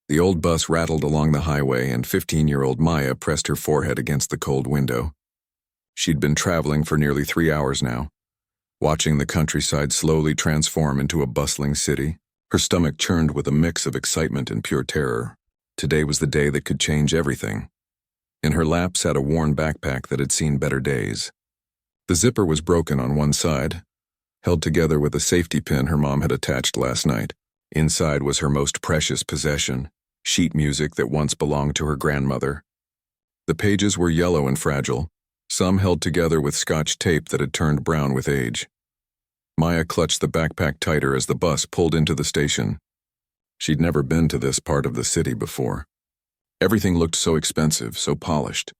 The old bus rattled along the highway, and 15-year-old Maya pressed her forehead against the cold window. She'd been traveling for nearly 3 hours now, watching the countryside slowly transform into a bustling city. Her stomach churned with a mix of excitement and pure terror. Today was the day that could change everything. In her lap sat a worn backpack that had seen better days. The zipper was broken on one side, held together with a safety pin her mom had attached last night. Inside was her most precious possession, sheet music that once belonged to her grandmother. The pages were yellow and fragile, some held together with Scotch tape that had turned brown with age. Maya clutched the backpack tighter as the bus pulled into the station. She'd never been to this part of the city before. Everything looked so expensive, so polished,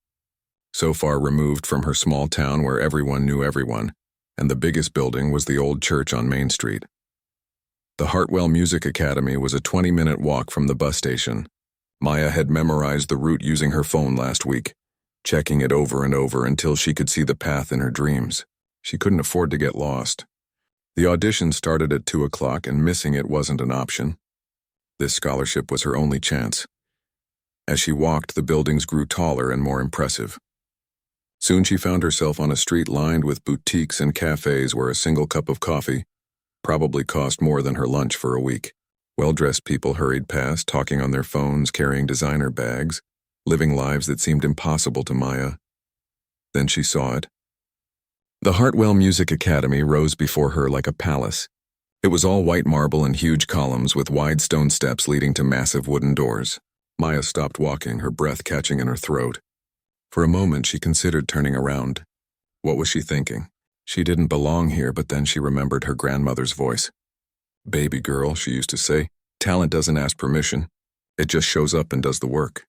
so far removed from her small town where everyone knew everyone, and the biggest building was the old church on Main Street. The Hartwell Music Academy was a 20-minute walk from the bus station. Maya had memorized the route using her phone last week, checking it over and over until she could see the path in her dreams. She couldn't afford to get lost. The audition started at 2 o'clock, and missing it wasn't an option. This scholarship was her only chance. As she walked, the buildings grew taller and more impressive. Soon she found herself on a street lined with boutiques and cafes where a single cup of coffee probably cost more than her lunch for a week. Well-dressed people hurried past, talking on their phones, carrying designer bags, living lives that seemed impossible to Maya. Then she saw it. The Hartwell Music Academy rose before her like a palace. It was all white marble and huge columns with wide stone steps leading to massive wooden doors. Maya stopped walking, her breath catching in her throat. For a moment, she considered turning around. What was she thinking? She didn't belong here, but then she remembered her grandmother's voice. "Baby girl," she used to say, "talent doesn't ask permission. It just shows up and does the work."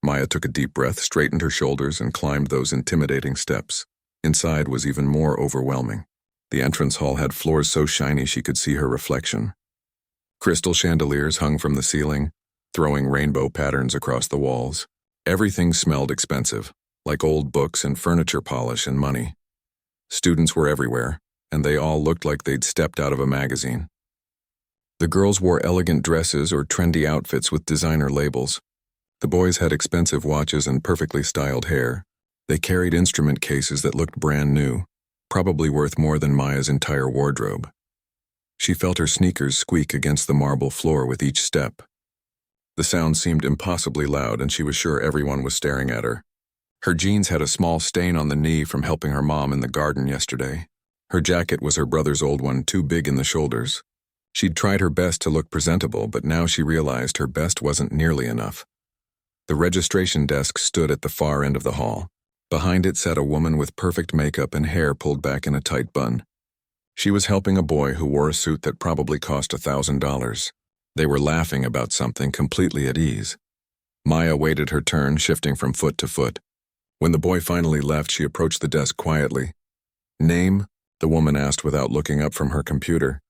Maya took a deep breath, straightened her shoulders, and climbed those intimidating steps. Inside was even more overwhelming. The entrance hall had floors so shiny she could see her reflection. Crystal chandeliers hung from the ceiling, throwing rainbow patterns across the walls. Everything smelled expensive, like old books and furniture polish and money. Students were everywhere, and they all looked like they'd stepped out of a magazine. The girls wore elegant dresses or trendy outfits with designer labels. The boys had expensive watches and perfectly styled hair. They carried instrument cases that looked brand new, probably worth more than Maya's entire wardrobe. She felt her sneakers squeak against the marble floor with each step. The sound seemed impossibly loud, and she was sure everyone was staring at her. Her jeans had a small stain on the knee from helping her mom in the garden yesterday. Her jacket was her brother's old one, too big in the shoulders. She'd tried her best to look presentable, but now she realized her best wasn't nearly enough. The registration desk stood at the far end of the hall. Behind it sat a woman with perfect makeup and hair pulled back in a tight bun. She was helping a boy who wore a suit that probably cost $1,000. They were laughing about something, completely at ease. Maya waited her turn, shifting from foot to foot. When the boy finally left, she approached the desk quietly. "Name?" the woman asked without looking up from her computer.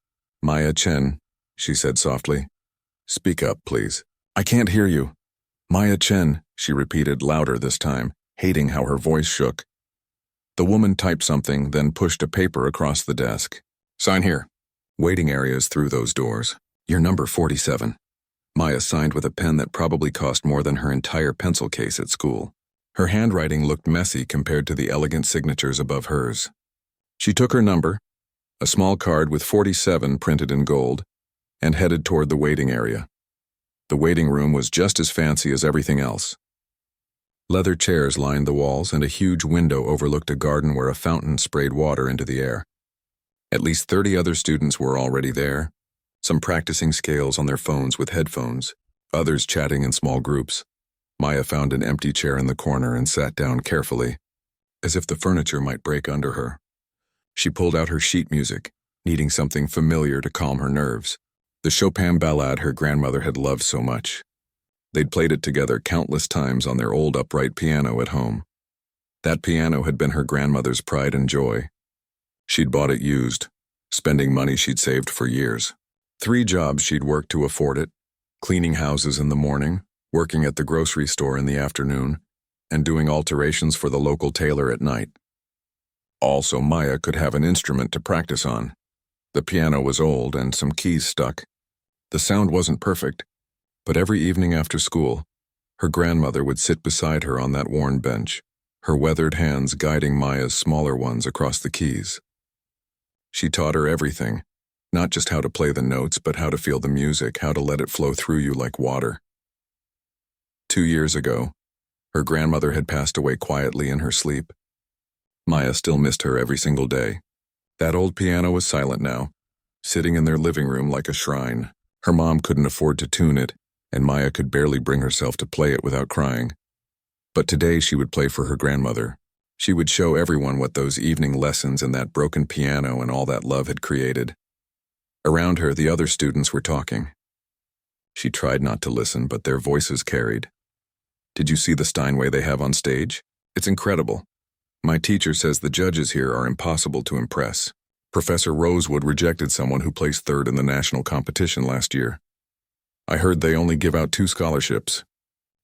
"Maya Chen," she said softly. "Speak up, please." "I can't hear you." "Maya Chen," she repeated, louder this time, hating how her voice shook. The woman typed something, then pushed a paper across the desk. "Sign here." Waiting areas through those doors. "You're number 47. Maya signed with a pen that probably cost more than her entire pencil case at school. Her handwriting looked messy compared to the elegant signatures above hers. She took her number, a small card with 47 printed in gold, and headed toward the waiting area. The waiting room was just as fancy as everything else. Leather chairs lined the walls, and a huge window overlooked a garden where a fountain sprayed water into the air. At least 30 other students were already there, some practicing scales on their phones with headphones, others chatting in small groups. Maya found an empty chair in the corner and sat down carefully, as if the furniture might break under her. She pulled out her sheet music, needing something familiar to calm her nerves. The Chopin ballad her grandmother had loved so much. They'd played it together countless times on their old upright piano at home. That piano had been her grandmother's pride and joy. She'd bought it used, spending money she'd saved for years. 3 jobs she'd worked to afford it: cleaning houses in the morning, working at the grocery store in the afternoon, and doing alterations for the local tailor at night. Also, Maya could have an instrument to practice on. The piano was old and some keys stuck. The sound wasn't perfect, But every evening after school, her grandmother would sit beside her on that worn bench, her weathered hands guiding Maya's smaller ones across the keys. She taught her everything, not just how to play the notes, but how to feel the music, how to let it flow through you like water. 2 years ago, her grandmother had passed away quietly in her sleep. Maya still missed her every single day. That old piano was silent now, sitting in their living room like a shrine. Her mom couldn't afford to tune it, and Maya could barely bring herself to play it without crying. But today she would play for her grandmother. She would show everyone what those evening lessons and that broken piano and all that love had created. Around her, the other students were talking. She tried not to listen, but their voices carried. Did you see the Steinway they have on stage? It's incredible. My teacher says the judges here are impossible to impress. Professor Rosewood rejected someone who placed third in the national competition last year. I heard they only give out 2 scholarships.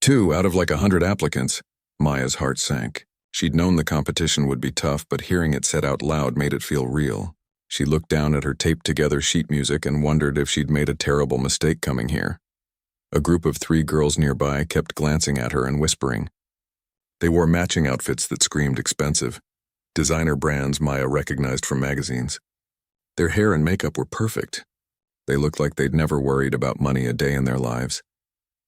2 out of like 100 applicants. Maya's heart sank. She'd known the competition would be tough, but hearing it said out loud made it feel real. She looked down at her taped-together sheet music and wondered if she'd made a terrible mistake coming here. A group of 3 girls nearby kept glancing at her and whispering. They wore matching outfits that screamed expensive, designer brands Maya recognized from magazines. Their hair and makeup were perfect. They looked like they'd never worried about money a day in their lives.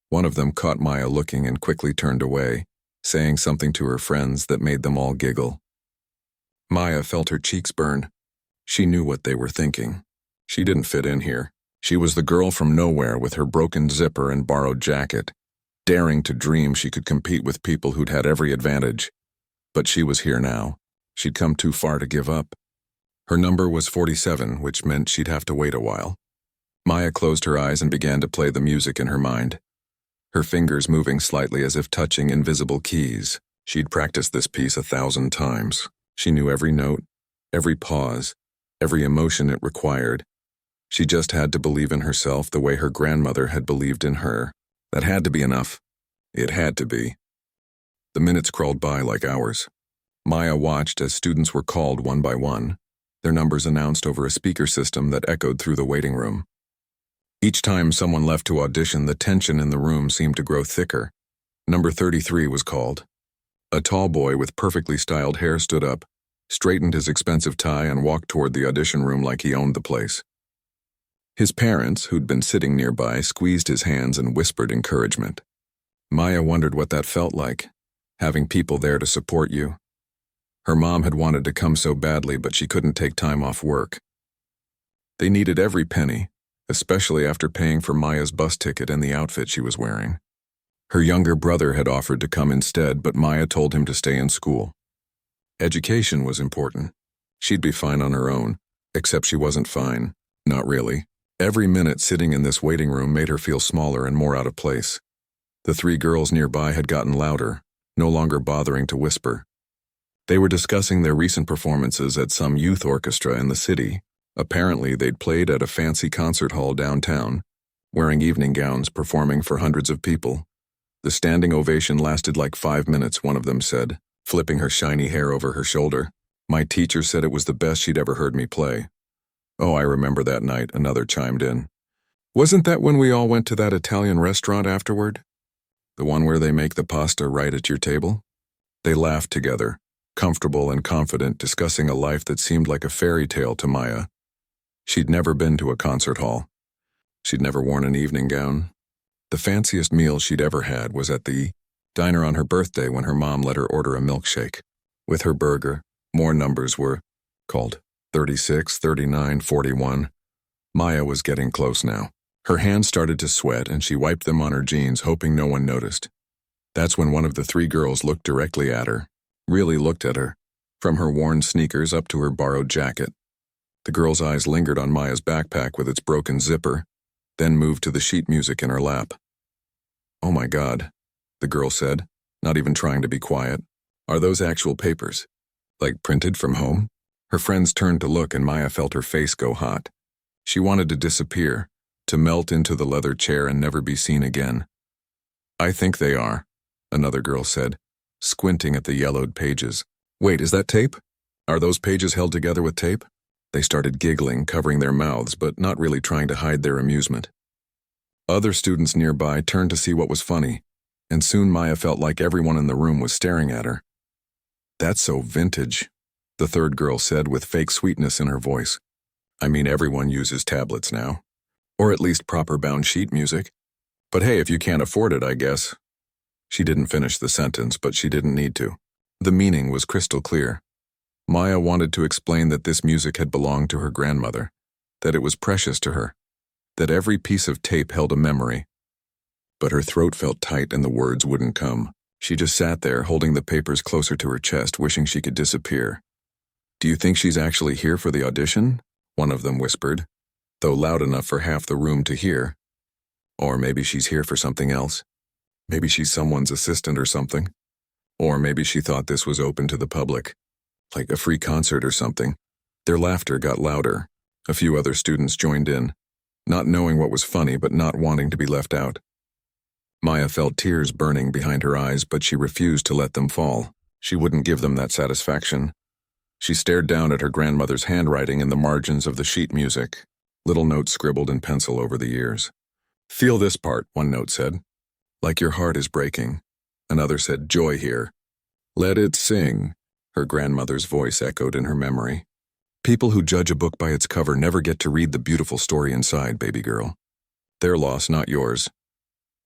One of them caught Maya looking and quickly turned away, saying something to her friends that made them all giggle. Maya felt her cheeks burn. She knew what they were thinking. She didn't fit in here. She was the girl from nowhere with her broken zipper and borrowed jacket, daring to dream she could compete with people who'd had every advantage. But she was here now. She'd come too far to give up. Her number was 47, which meant she'd have to wait a while. Maya closed her eyes and began to play the music in her mind, her fingers moving slightly as if touching invisible keys. She'd practiced this piece 1,000 times. She knew every note, every pause, every emotion it required. She just had to believe in herself the way her grandmother had believed in her. That had to be enough. It had to be. The minutes crawled by like hours. Maya watched as students were called one by one, their numbers announced over a speaker system that echoed through the waiting room. Each time someone left to audition, the tension in the room seemed to grow thicker. Number 33 was called. A tall boy with perfectly styled hair stood up, straightened his expensive tie, and walked toward the audition room like he owned the place. His parents, who'd been sitting nearby, squeezed his hands and whispered encouragement. Maya wondered what that felt like, having people there to support you. Her mom had wanted to come so badly, but she couldn't take time off work. They needed every penny, especially after paying for Maya's bus ticket and the outfit she was wearing. Her younger brother had offered to come instead, but Maya told him to stay in school. Education was important. She'd be fine on her own, except she wasn't fine. Not really. Every minute sitting in this waiting room made her feel smaller and more out of place. The 3 girls nearby had gotten louder, no longer bothering to whisper. They were discussing their recent performances at some youth orchestra in the city. Apparently, they'd played at a fancy concert hall downtown, wearing evening gowns, performing for hundreds of people. The standing ovation lasted like 5 minutes, one of them said, flipping her shiny hair over her shoulder. My teacher said it was the best she'd ever heard me play. Oh, I remember that night, another chimed in. Wasn't that when we all went to that Italian restaurant afterward? The one where they make the pasta right at your table? They laughed together, comfortable and confident, discussing a life that seemed like a fairy tale to Maya. She'd never been to a concert hall. She'd never worn an evening gown. The fanciest meal she'd ever had was at the diner on her birthday when her mom let her order a milkshake. With her burger, more numbers were called. 36, 39, 41. Maya was getting close now. Her hands started to sweat and she wiped them on her jeans, hoping no one noticed. That's when one of the 3 girls looked directly at her, really looked at her, from her worn sneakers up to her borrowed jacket. The girl's eyes lingered on Maya's backpack with its broken zipper, then moved to the sheet music in her lap. Oh my God, the girl said, not even trying to be quiet. Are those actual papers? Like printed from home? Her friends turned to look and Maya felt her face go hot. She wanted to disappear, to melt into the leather chair and never be seen again. I think they are, another girl said, squinting at the yellowed pages. Wait, is that tape? Are those pages held together with tape? They started giggling, covering their mouths, but not really trying to hide their amusement. Other students nearby turned to see what was funny, and soon Maya felt like everyone in the room was staring at her. "That's so vintage," the third girl said with fake sweetness in her voice. "I mean, everyone uses tablets now. Or at least proper bound sheet music. But hey, if you can't afford it, I guess." She didn't finish the sentence, but she didn't need to. The meaning was crystal clear. Maya wanted to explain that this music had belonged to her grandmother, that it was precious to her, that every piece of tape held a memory. But her throat felt tight and the words wouldn't come. She just sat there, holding the papers closer to her chest, wishing she could disappear. "Do you think she's actually here for the audition?" one of them whispered, though loud enough for half the room to hear. "Or maybe she's here for something else. Maybe she's someone's assistant or something. Or maybe she thought this was open to the public, like a free concert or something." Their laughter got louder. A few other students joined in, not knowing what was funny but not wanting to be left out. Maya felt tears burning behind her eyes, but she refused to let them fall. She wouldn't give them that satisfaction. She stared down at her grandmother's handwriting in the margins of the sheet music, little notes scribbled in pencil over the years. "Feel this part," one note said. "Like your heart is breaking." Another said, "Joy here. Let it sing." Her grandmother's voice echoed in her memory. "People who judge a book by its cover never get to read the beautiful story inside, baby girl. Their loss, not yours."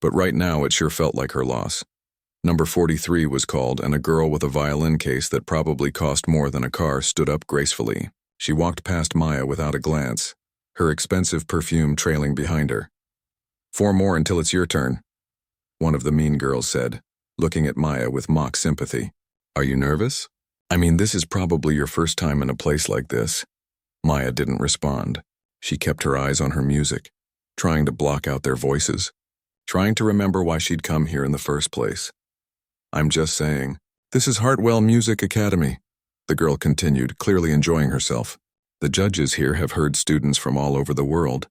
But right now it sure felt like her loss. Number 43 was called, and a girl with a violin case that probably cost more than a car stood up gracefully. She walked past Maya without a glance, her expensive perfume trailing behind her. "4 more until it's your turn," one of the mean girls said, looking at Maya with mock sympathy. "Are you nervous? I mean, this is probably your first time in a place like this." Maya didn't respond. She kept her eyes on her music, trying to block out their voices, trying to remember why she'd come here in the first place. "I'm just saying, this is Hartwell Music Academy," the girl continued, clearly enjoying herself. "The judges here have heard students from all over the world.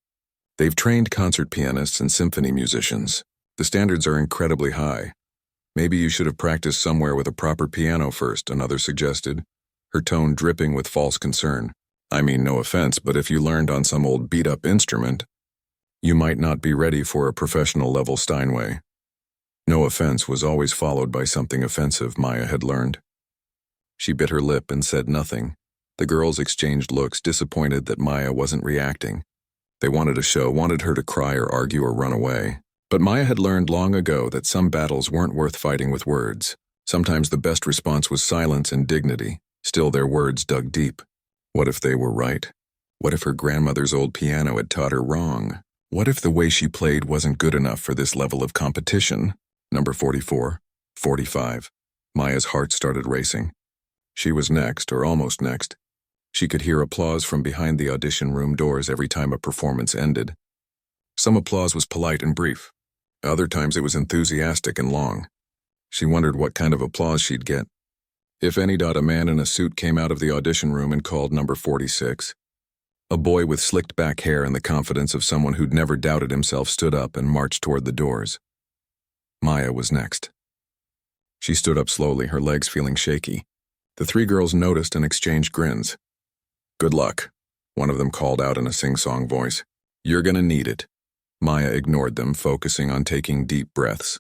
They've trained concert pianists and symphony musicians. The standards are incredibly high. Maybe you should have practiced somewhere with a proper piano first," another suggested, her tone dripping with false concern. "I mean, no offense, but if you learned on some old beat-up instrument, you might not be ready for a professional-level Steinway." No offense was always followed by something offensive, Maya had learned. She bit her lip and said nothing. The girls exchanged looks, disappointed that Maya wasn't reacting. They wanted a show, wanted her to cry or argue or run away. But Maya had learned long ago that some battles weren't worth fighting with words. Sometimes the best response was silence and dignity. Still, their words dug deep. What if they were right? What if her grandmother's old piano had taught her wrong? What if the way she played wasn't good enough for this level of competition? Number 44, 45. Maya's heart started racing. She was next, or almost next. She could hear applause from behind the audition room doors every time a performance ended. Some applause was polite and brief. Other times it was enthusiastic and long. She wondered what kind of applause she'd get. If any, a man in a suit came out of the audition room and called number 46. A boy with slicked back hair and the confidence of someone who'd never doubted himself stood up and marched toward the doors. Maya was next. She stood up slowly, her legs feeling shaky. The 3 girls noticed and exchanged grins. "Good luck," one of them called out in a sing-song voice. "You're gonna need it." Maya ignored them, focusing on taking deep breaths.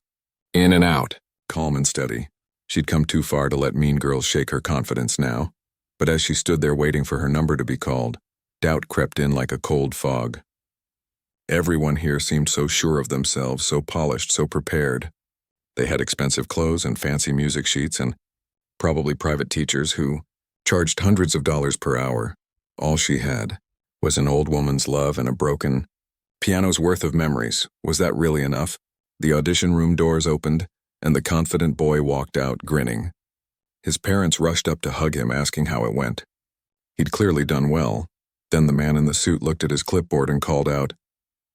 In and out, calm and steady. She'd come too far to let mean girls shake her confidence now. But as she stood there waiting for her number to be called, doubt crept in like a cold fog. Everyone here seemed so sure of themselves, so polished, so prepared. They had expensive clothes and fancy music sheets and probably private teachers who charged hundreds of dollars per hour. All she had was an old woman's love and a broken piano's worth of memories. Was that really enough? The audition room doors opened, and the confident boy walked out, grinning. His parents rushed up to hug him, asking how it went. He'd clearly done well. Then the man in the suit looked at his clipboard and called out,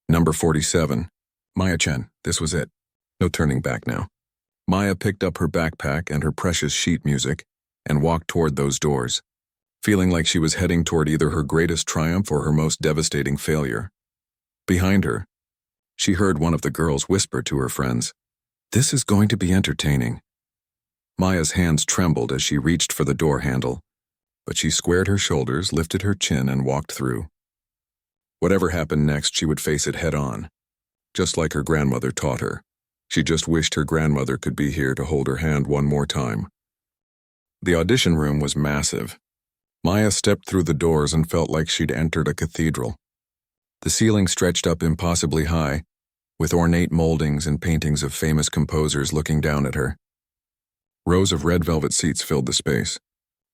"Number 47. Maya Chen, this was it. No turning back now." Maya picked up her backpack and her precious sheet music and walked toward those doors, feeling like she was heading toward either her greatest triumph or her most devastating failure. Behind her, she heard one of the girls whisper to her friends, "This is going to be entertaining." Maya's hands trembled as she reached for the door handle, but she squared her shoulders, lifted her chin, and walked through. Whatever happened next, she would face it head on. just like her grandmother taught her. She just wished her grandmother could be here to hold her hand one more time. The audition room was massive. Maya stepped through the doors and felt like she'd entered a cathedral. The ceiling stretched up impossibly high, with ornate moldings and paintings of famous composers looking down at her. Rows of red velvet seats filled the space,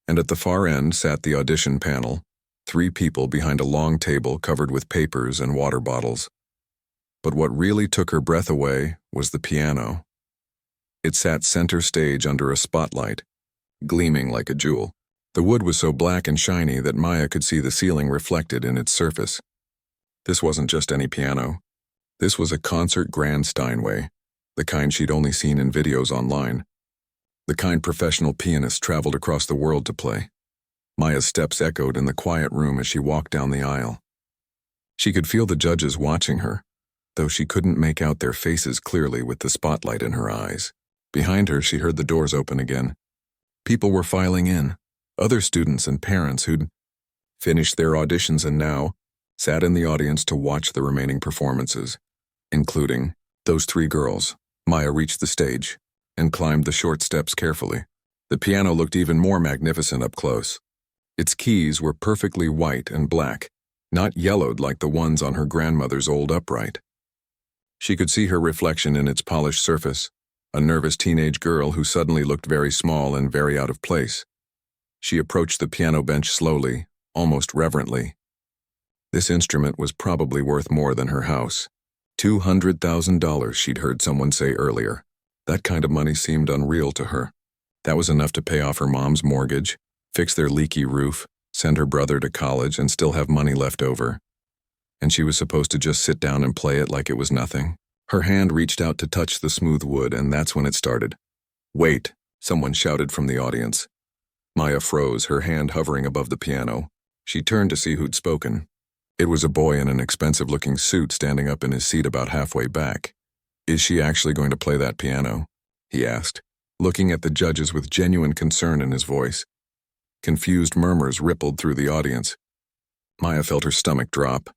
and at the far end sat the audition panel, 3 people behind a long table covered with papers and water bottles. But what really took her breath away was the piano. It sat center stage under a spotlight, gleaming like a jewel. The wood was so black and shiny that Maya could see the ceiling reflected in its surface. This wasn't just any piano. This was a concert grand Steinway, the kind she'd only seen in videos online. The kind professional pianists traveled across the world to play. Maya's steps echoed in the quiet room as she walked down the aisle. She could feel the judges watching her, though she couldn't make out their faces clearly with the spotlight in her eyes. Behind her, she heard the doors open again. People were filing in, other students and parents who'd finished their auditions and now sat in the audience to watch the remaining performances, including those 3 girls. Maya reached the stage and climbed the short steps carefully. The piano looked even more magnificent up close. Its keys were perfectly white and black, not yellowed like the ones on her grandmother's old upright. She could see her reflection in its polished surface, a nervous teenage girl who suddenly looked very small and very out of place. She approached the piano bench slowly, almost reverently. This instrument was probably worth more than her house. $200,000, she'd heard someone say earlier. That kind of money seemed unreal to her. That was enough to pay off her mom's mortgage, fix their leaky roof, send her brother to college, and still have money left over. And she was supposed to just sit down and play it like it was nothing. Her hand reached out to touch the smooth wood, and that's when it started. "Wait," someone shouted from the audience. Maya froze, her hand hovering above the piano. She turned to see who'd spoken. It was a boy in an expensive-looking suit standing up in his seat about halfway back. "Is she actually going to play that piano?" he asked, looking at the judges with genuine concern in his voice. Confused murmurs rippled through the audience. Maya felt her stomach drop.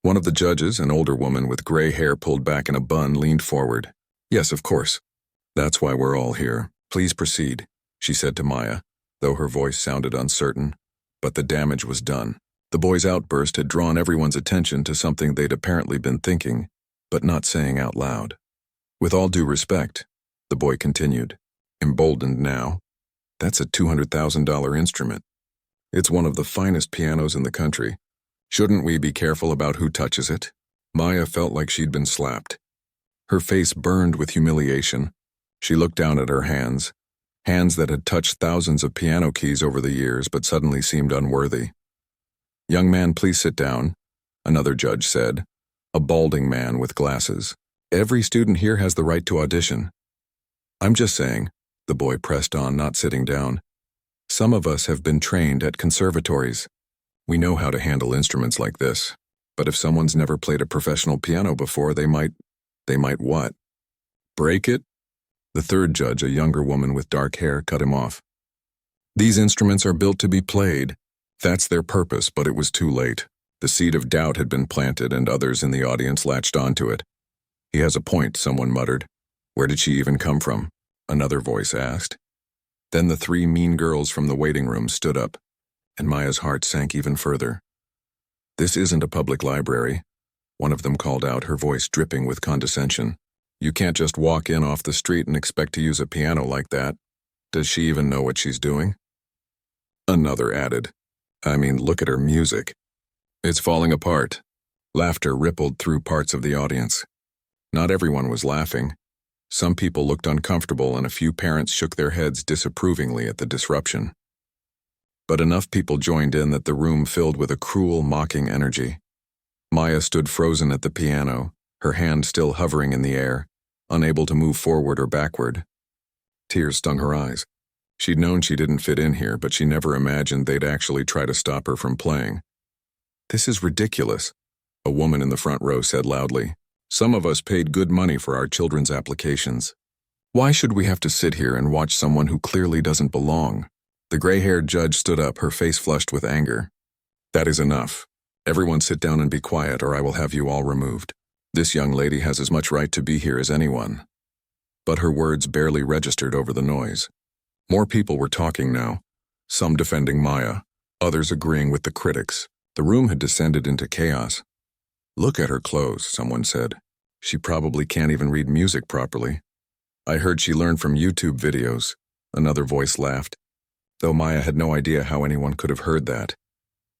One of the judges, an older woman with gray hair pulled back in a bun, leaned forward. "Yes, of course. That's why we're all here. Please proceed," she said to Maya, though her voice sounded uncertain. But the damage was done. The boy's outburst had drawn everyone's attention to something they'd apparently been thinking, but not saying out loud. "With all due respect," the boy continued, emboldened now, "that's a $200,000 instrument. It's one of the finest pianos in the country. Shouldn't we be careful about who touches it?" Maya felt like she'd been slapped. Her face burned with humiliation. She looked down at her hands that had touched thousands of piano keys over the years but suddenly seemed unworthy. "Young man, please sit down," another judge said, a balding man with glasses. "Every student here has the right to audition." "I'm just saying," the boy pressed on, not sitting down. "Some of us have been trained at conservatories. We know how to handle instruments like this. But if someone's never played a professional piano before, they might what? Break it?" The third judge, a younger woman with dark hair, cut him off. "These instruments are built to be played. That's their purpose," but it was too late. The seed of doubt had been planted and others in the audience latched onto it. "He has a point," someone muttered. "Where did she even come from?" another voice asked. Then the 3 mean girls from the waiting room stood up, and Maya's heart sank even further. "This isn't a public library," one of them called out, her voice dripping with condescension. "You can't just walk in off the street and expect to use a piano like that. Does she even know what she's doing?" Another added, "I mean, look at her music. It's falling apart." Laughter rippled through parts of the audience. Not everyone was laughing. Some people looked uncomfortable and a few parents shook their heads disapprovingly at the disruption. But enough people joined in that the room filled with a cruel, mocking energy. Maya stood frozen at the piano, her hand still hovering in the air, unable to move forward or backward. Tears stung her eyes. She'd known she didn't fit in here, but she never imagined they'd actually try to stop her from playing. "This is ridiculous," a woman in the front row said loudly. "Some of us paid good money for our children's applications. Why should we have to sit here and watch someone who clearly doesn't belong?" The gray-haired judge stood up, her face flushed with anger. "That is enough. Everyone sit down and be quiet, or I will have you all removed." This young lady has as much right to be here as anyone. But her words barely registered over the noise. More people were talking now, some defending Maya, others agreeing with the critics. The room had descended into chaos. "Look at her clothes," someone said. "She probably can't even read music properly." "I heard she learned from YouTube videos," another voice laughed, though Maya had no idea how anyone could have heard that.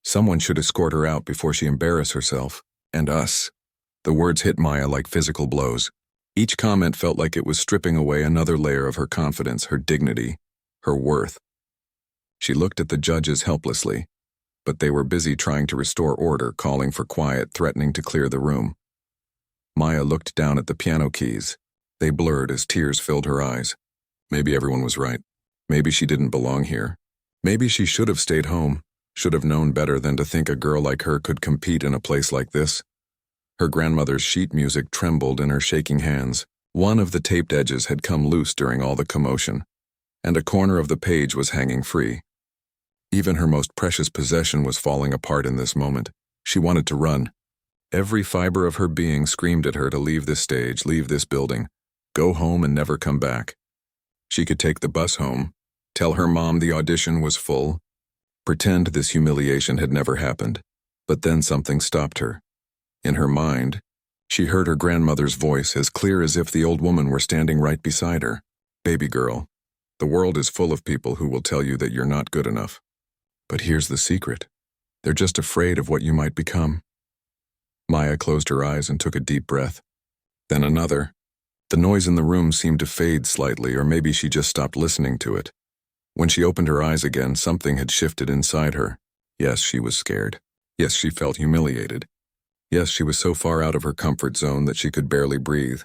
Someone should escort her out before she embarrassed herself, and us. The words hit Maya like physical blows. Each comment felt like it was stripping away another layer of her confidence, her dignity, her worth. She looked at the judges helplessly, but they were busy trying to restore order, calling for quiet, threatening to clear the room. Maya looked down at the piano keys. They blurred as tears filled her eyes. Maybe everyone was right. Maybe she didn't belong here. Maybe she should have stayed home, should have known better than to think a girl like her could compete in a place like this. Her grandmother's sheet music trembled in her shaking hands. One of the taped edges had come loose during all the commotion, and a corner of the page was hanging free. Even her most precious possession was falling apart in this moment. She wanted to run. Every fiber of her being screamed at her to leave this stage, leave this building, go home and never come back. She could take the bus home, tell her mom the audition was full, pretend this humiliation had never happened. But then something stopped her. In her mind, she heard her grandmother's voice as clear as if the old woman were standing right beside her. "Baby girl, the world is full of people who will tell you that you're not good enough. But here's the secret. They're just afraid of what you might become." Maya closed her eyes and took a deep breath. Then another. The noise in the room seemed to fade slightly, or maybe she just stopped listening to it. When she opened her eyes again, something had shifted inside her. Yes, she was scared. Yes, she felt humiliated. Yes, she was so far out of her comfort zone that she could barely breathe.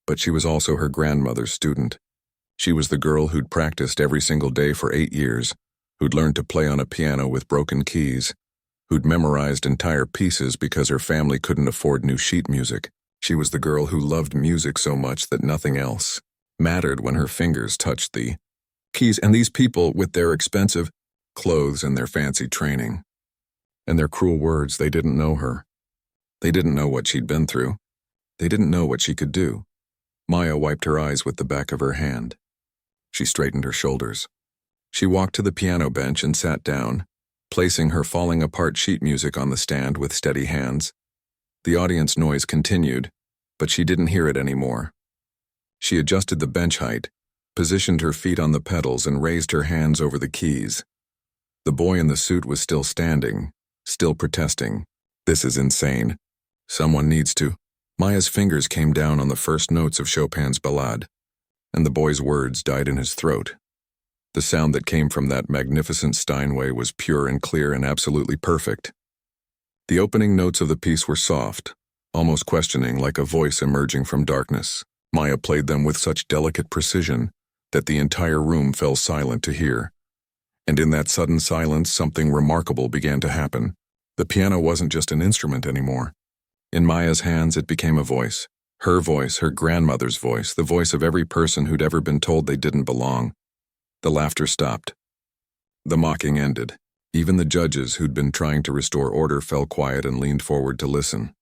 But she was also her grandmother's student. She was the girl who'd practiced every single day for 8 years, who'd learned to play on a piano with broken keys, who'd memorized entire pieces because her family couldn't afford new sheet music. She was the girl who loved music so much that nothing else mattered when her fingers touched the keys. And these people, with their expensive clothes and their fancy training, and their cruel words, they didn't know her. They didn't know what she'd been through. They didn't know what she could do. Maya wiped her eyes with the back of her hand. She straightened her shoulders. She walked to the piano bench and sat down, placing her falling-apart sheet music on the stand with steady hands. The audience noise continued, but she didn't hear it anymore. She adjusted the bench height, positioned her feet on the pedals, and raised her hands over the keys. The boy in the suit was still standing, still protesting. "This is insane. Someone needs to." Maya's fingers came down on the first notes of Chopin's Ballade, and the boy's words died in his throat. The sound that came from that magnificent Steinway was pure and clear and absolutely perfect. The opening notes of the piece were soft, almost questioning, like a voice emerging from darkness. Maya played them with such delicate precision that the entire room fell silent to hear. And in that sudden silence, something remarkable began to happen. The piano wasn't just an instrument anymore. In Maya's hands, it became a voice, her grandmother's voice, the voice of every person who'd ever been told they didn't belong. The laughter stopped. The mocking ended. Even the judges who'd been trying to restore order fell quiet and leaned forward to listen.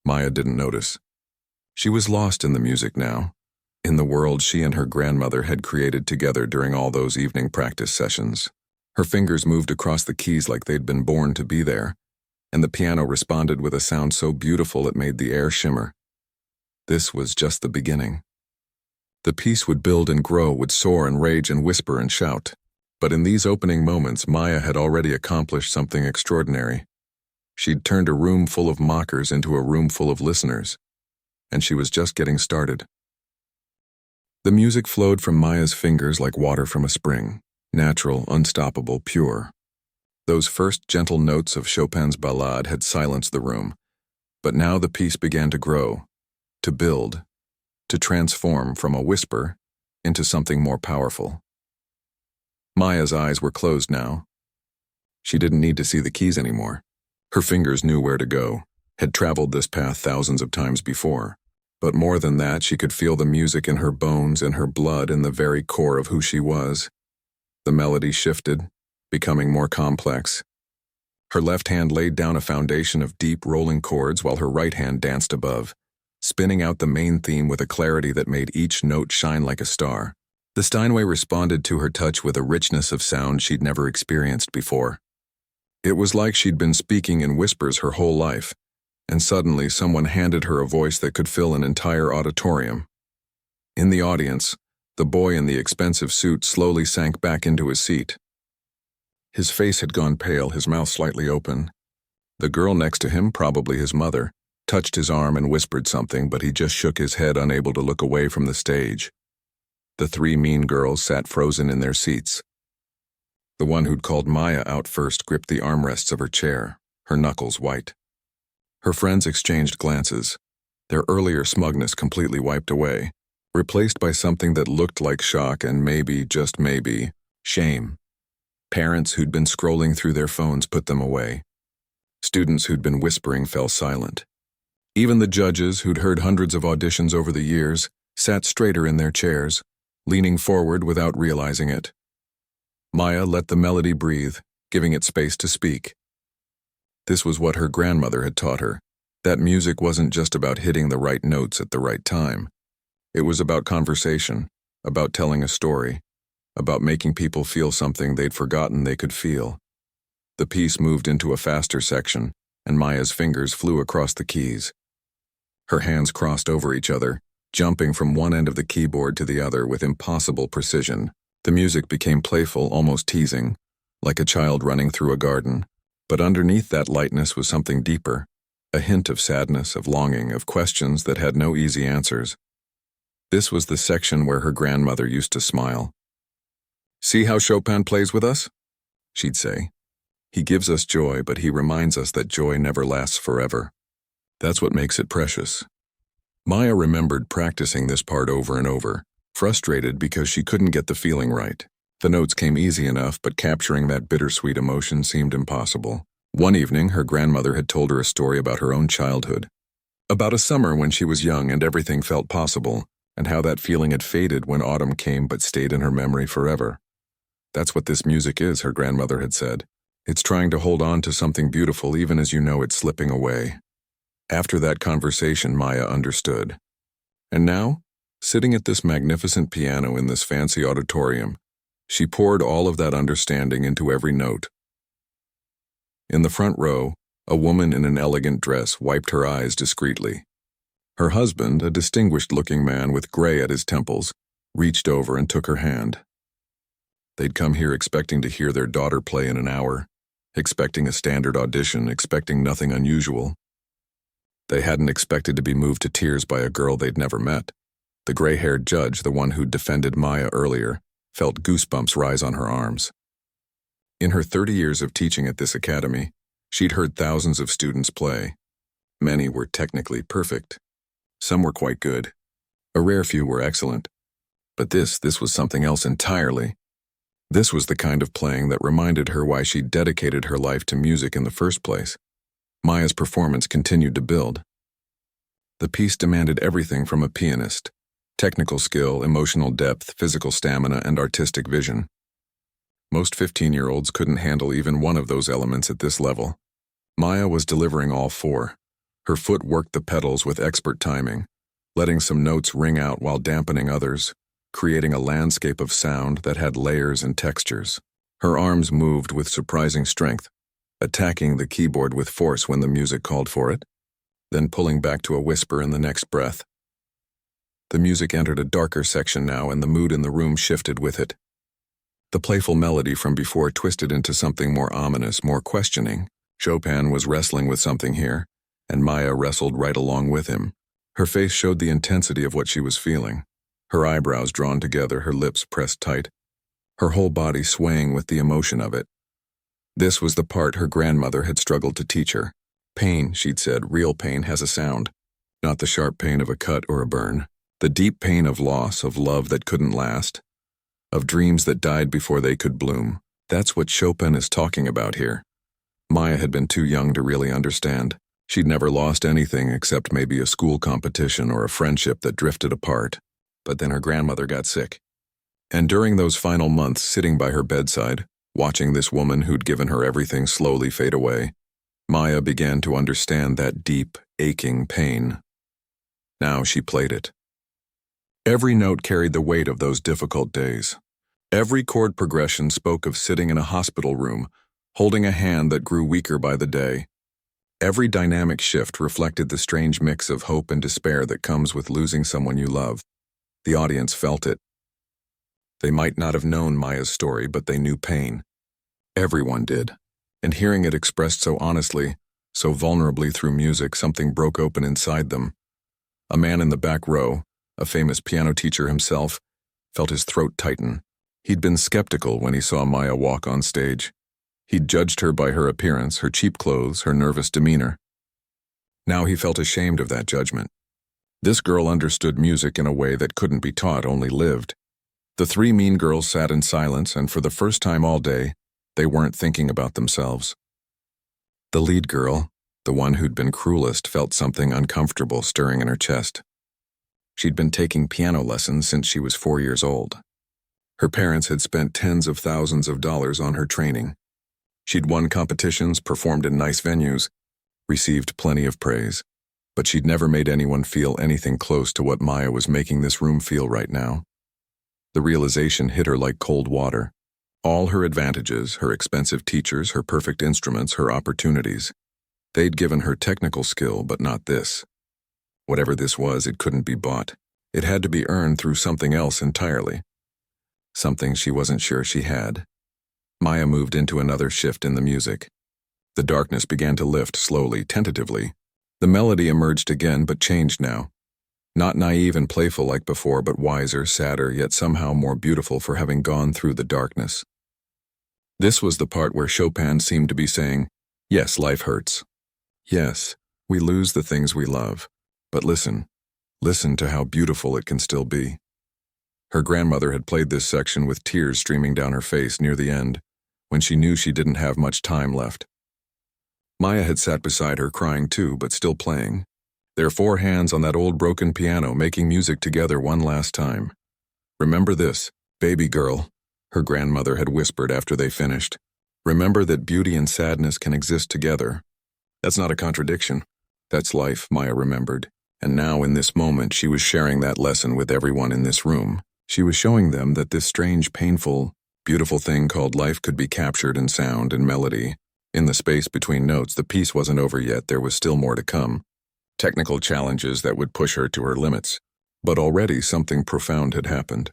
Maya didn't notice. She was lost in the music now, in the world she and her grandmother had created together during all those evening practice sessions. Her fingers moved across the keys like they'd been born to be there, and the piano responded with a sound so beautiful it made the air shimmer. This was just the beginning. The piece would build and grow, would soar and rage and whisper and shout. But in these opening moments, Maya had already accomplished something extraordinary. She'd turned a room full of mockers into a room full of listeners, and she was just getting started. The music flowed from Maya's fingers like water from a spring, natural, unstoppable, pure. Those first gentle notes of Chopin's Ballade had silenced the room, but now the piece began to grow, to build, to transform from a whisper into something more powerful. Maya's eyes were closed now. She didn't need to see the keys anymore. Her fingers knew where to go, had traveled this path thousands of times before. But more than that, she could feel the music in her bones, in her blood, in the very core of who she was. The melody shifted, becoming more complex. Her left hand laid down a foundation of deep, rolling chords while her right hand danced above, spinning out the main theme with a clarity that made each note shine like a star. The Steinway responded to her touch with a richness of sound she'd never experienced before. It was like she'd been speaking in whispers her whole life, and suddenly someone handed her a voice that could fill an entire auditorium. In the audience, the boy in the expensive suit slowly sank back into his seat. His face had gone pale, his mouth slightly open. The girl next to him, probably his mother, touched his arm and whispered something, but he just shook his head, unable to look away from the stage. The three mean girls sat frozen in their seats. The one who'd called Maya out first gripped the armrests of her chair, her knuckles white. Her friends exchanged glances, their earlier smugness completely wiped away, replaced by something that looked like shock and maybe, just maybe, shame. Parents who'd been scrolling through their phones put them away. Students who'd been whispering fell silent. Even the judges, who'd heard hundreds of auditions over the years, sat straighter in their chairs, leaning forward without realizing it. Maya let the melody breathe, giving it space to speak. This was what her grandmother had taught her, that music wasn't just about hitting the right notes at the right time. It was about conversation, about telling a story, about making people feel something they'd forgotten they could feel. The piece moved into a faster section, and Maya's fingers flew across the keys. Her hands crossed over each other, jumping from one end of the keyboard to the other with impossible precision. The music became playful, almost teasing, like a child running through a garden. But underneath that lightness was something deeper, a hint of sadness, of longing, of questions that had no easy answers. This was the section where her grandmother used to smile. "See how Chopin plays with us?" she'd say. "He gives us joy, but he reminds us that joy never lasts forever. That's what makes it precious." Maya remembered practicing this part over and over, frustrated because she couldn't get the feeling right. The notes came easy enough, but capturing that bittersweet emotion seemed impossible. One evening, her grandmother had told her a story about her own childhood, about a summer when she was young and everything felt possible, and how that feeling had faded when autumn came but stayed in her memory forever. "That's what this music is," her grandmother had said. "It's trying to hold on to something beautiful even as you know it's slipping away." After that conversation, Maya understood. And now, sitting at this magnificent piano in this fancy auditorium, she poured all of that understanding into every note. In the front row, a woman in an elegant dress wiped her eyes discreetly. Her husband, a distinguished-looking man with gray at his temples, reached over and took her hand. They'd come here expecting to hear their daughter play in an hour, expecting a standard audition, expecting nothing unusual. They hadn't expected to be moved to tears by a girl they'd never met. The gray-haired judge, the one who'd defended Maya earlier, felt goosebumps rise on her arms. In her 30 years of teaching at this academy, she'd heard thousands of students play. Many were technically perfect. Some were quite good. A rare few were excellent. But this was something else entirely. This was the kind of playing that reminded her why she'd dedicated her life to music in the first place. Maya's performance continued to build. The piece demanded everything from a pianist: technical skill, emotional depth, physical stamina, and artistic vision. Most 15-year-olds couldn't handle even one of those elements at this level. Maya was delivering all four. Her foot worked the pedals with expert timing, letting some notes ring out while dampening others, creating a landscape of sound that had layers and textures. Her arms moved with surprising strength, attacking the keyboard with force when the music called for it, then pulling back to a whisper in the next breath. The music entered a darker section now, and the mood in the room shifted with it. The playful melody from before twisted into something more ominous, more questioning. Chopin was wrestling with something here, and Maya wrestled right along with him. Her face showed the intensity of what she was feeling. Her eyebrows drawn together, her lips pressed tight, her whole body swaying with the emotion of it. This was the part her grandmother had struggled to teach her. Pain, she'd said, real pain has a sound, not the sharp pain of a cut or a burn. The deep pain of loss, of love that couldn't last, of dreams that died before they could bloom. That's what Chopin is talking about here. Maya had been too young to really understand. She'd never lost anything except maybe a school competition or a friendship that drifted apart. But then her grandmother got sick. And during those final months sitting by her bedside, watching this woman who'd given her everything slowly fade away, Maya began to understand that deep, aching pain. Now she played it. Every note carried the weight of those difficult days. Every chord progression spoke of sitting in a hospital room, holding a hand that grew weaker by the day. Every dynamic shift reflected the strange mix of hope and despair that comes with losing someone you love. The audience felt it. They might not have known Maya's story, but they knew pain. Everyone did. And hearing it expressed so honestly, so vulnerably through music, something broke open inside them. A man in the back row, a famous piano teacher himself, felt his throat tighten. He'd been skeptical when he saw Maya walk on stage. He'd judged her by her appearance, her cheap clothes, her nervous demeanor. Now he felt ashamed of that judgment. This girl understood music in a way that couldn't be taught, only lived. The three mean girls sat in silence, and for the first time all day, they weren't thinking about themselves. The lead girl, the one who'd been cruelest, felt something uncomfortable stirring in her chest. She'd been taking piano lessons since she was 4 years old. Her parents had spent tens of thousands of dollars on her training. She'd won competitions, performed in nice venues, received plenty of praise, but she'd never made anyone feel anything close to what Maya was making this room feel right now. The realization hit her like cold water. All her advantages, her expensive teachers, her perfect instruments, her opportunities. They'd given her technical skill, but not this. Whatever this was, it couldn't be bought. It had to be earned through something else entirely. Something she wasn't sure she had. Maya moved into another shift in the music. The darkness began to lift slowly, tentatively. The melody emerged again, but changed now. Not naive and playful like before, but wiser, sadder, yet somehow more beautiful for having gone through the darkness. This was the part where Chopin seemed to be saying, yes, life hurts. Yes, we lose the things we love. But listen to how beautiful it can still be. Her grandmother had played this section with tears streaming down her face near the end, when she knew she didn't have much time left. Maya had sat beside her crying too, but still playing. Their 4 hands on that old broken piano, making music together one last time. Remember this, baby girl, her grandmother had whispered after they finished. Remember that beauty and sadness can exist together. That's not a contradiction. That's life, Maya remembered. And now in this moment she was sharing that lesson with everyone in this room. She was showing them that this strange, painful, beautiful thing called life could be captured in sound and melody. In the space between notes, the piece wasn't over yet, there was still more to come. Technical challenges that would push her to her limits. But already something profound had happened.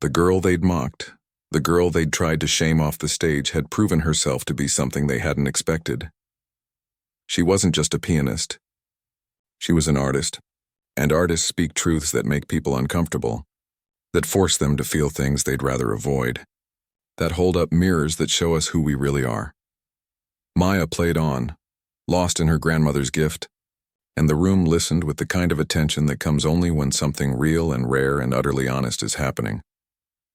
The girl they'd mocked, the girl they'd tried to shame off the stage, had proven herself to be something they hadn't expected. She wasn't just a pianist. She was an artist. And artists speak truths that make people uncomfortable, that force them to feel things they'd rather avoid, that hold up mirrors that show us who we really are. Maya played on, lost in her grandmother's gift, and the room listened with the kind of attention that comes only when something real and rare and utterly honest is happening.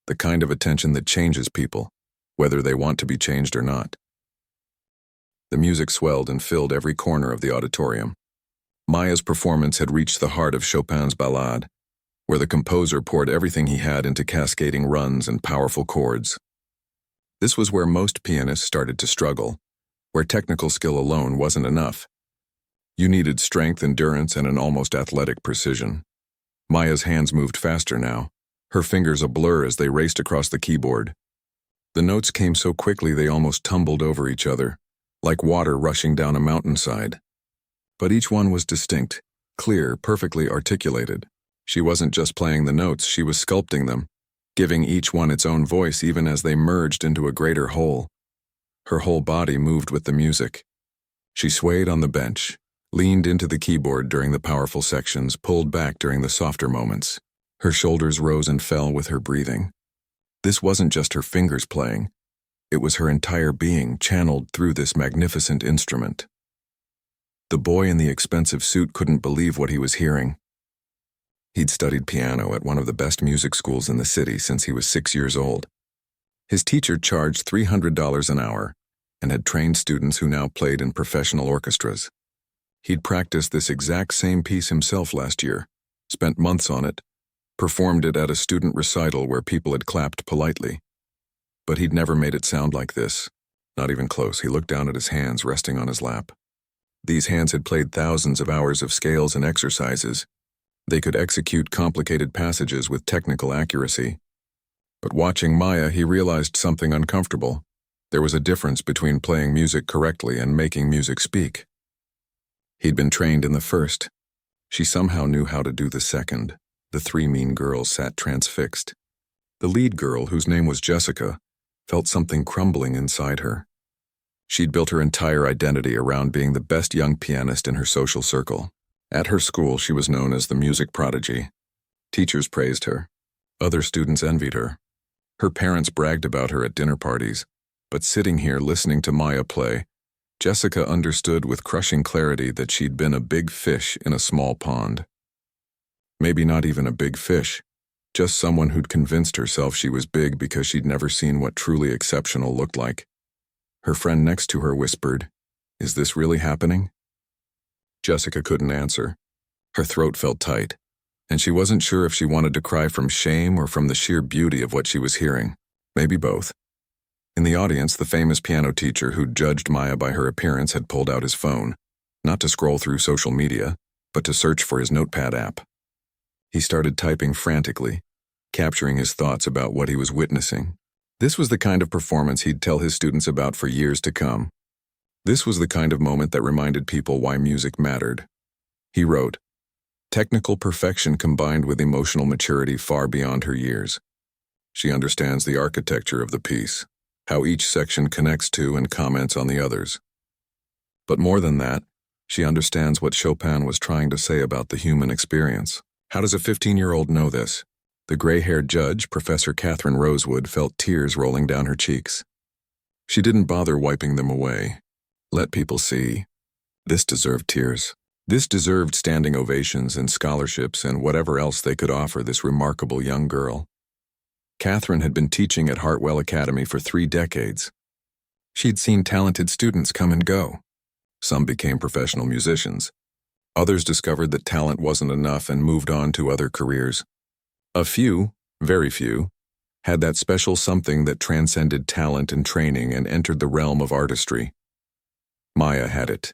The kind of attention that changes people, whether they want to be changed or not. The music swelled and filled every corner of the auditorium. Maya's performance had reached the heart of Chopin's Ballade, where the composer poured everything he had into cascading runs and powerful chords. This was where most pianists started to struggle, where technical skill alone wasn't enough. You needed strength, endurance, and an almost athletic precision. Maya's hands moved faster now, her fingers a blur as they raced across the keyboard. The notes came so quickly they almost tumbled over each other, like water rushing down a mountainside. But each one was distinct, clear, perfectly articulated. She wasn't just playing the notes, she was sculpting them, giving each one its own voice even as they merged into a greater whole. Her whole body moved with the music. She swayed on the bench, leaned into the keyboard during the powerful sections, pulled back during the softer moments. Her shoulders rose and fell with her breathing. This wasn't just her fingers playing. It was her entire being channeled through this magnificent instrument. The boy in the expensive suit couldn't believe what he was hearing. He'd studied piano at one of the best music schools in the city since he was 6 years old. His teacher charged $300 an hour and had trained students who now played in professional orchestras. He'd practiced this exact same piece himself last year, spent months on it, performed it at a student recital where people had clapped politely. But he'd never made it sound like this, not even close. He looked down at his hands resting on his lap. These hands had played thousands of hours of scales and exercises, They could execute complicated passages with technical accuracy. But watching Maya, he realized something uncomfortable. There was a difference between playing music correctly and making music speak. He'd been trained in the first. She somehow knew how to do the second. The three mean girls sat transfixed. The lead girl, whose name was Jessica, felt something crumbling inside her. She'd built her entire identity around being the best young pianist in her social circle. At her school, she was known as the music prodigy. Teachers praised her. Other students envied her. Her parents bragged about her at dinner parties. But sitting here listening to Maya play, Jessica understood with crushing clarity that she'd been a big fish in a small pond. Maybe not even a big fish, just someone who'd convinced herself she was big because she'd never seen what truly exceptional looked like. Her friend next to her whispered, "Is this really happening?" Jessica couldn't answer. Her throat felt tight, and she wasn't sure if she wanted to cry from shame or from the sheer beauty of what she was hearing. Maybe both. In the audience, the famous piano teacher who'd judged Maya by her appearance had pulled out his phone, not to scroll through social media, but to search for his notepad app. He started typing frantically, capturing his thoughts about what he was witnessing. This was the kind of performance he'd tell his students about for years to come. This was the kind of moment that reminded people why music mattered. He wrote, "Technical perfection combined with emotional maturity far beyond her years. She understands the architecture of the piece, how each section connects to and comments on the others. But more than that, she understands what Chopin was trying to say about the human experience. How does a 15-year-old know this?" The gray-haired judge, Professor Catherine Rosewood, felt tears rolling down her cheeks. She didn't bother wiping them away. Let people see. This deserved tears. This deserved standing ovations and scholarships and whatever else they could offer this remarkable young girl. Catherine had been teaching at Hartwell Academy for 3 decades. She'd seen talented students come and go. Some became professional musicians. Others discovered that talent wasn't enough and moved on to other careers. A few, very few, had that special something that transcended talent and training and entered the realm of artistry. Maya had it.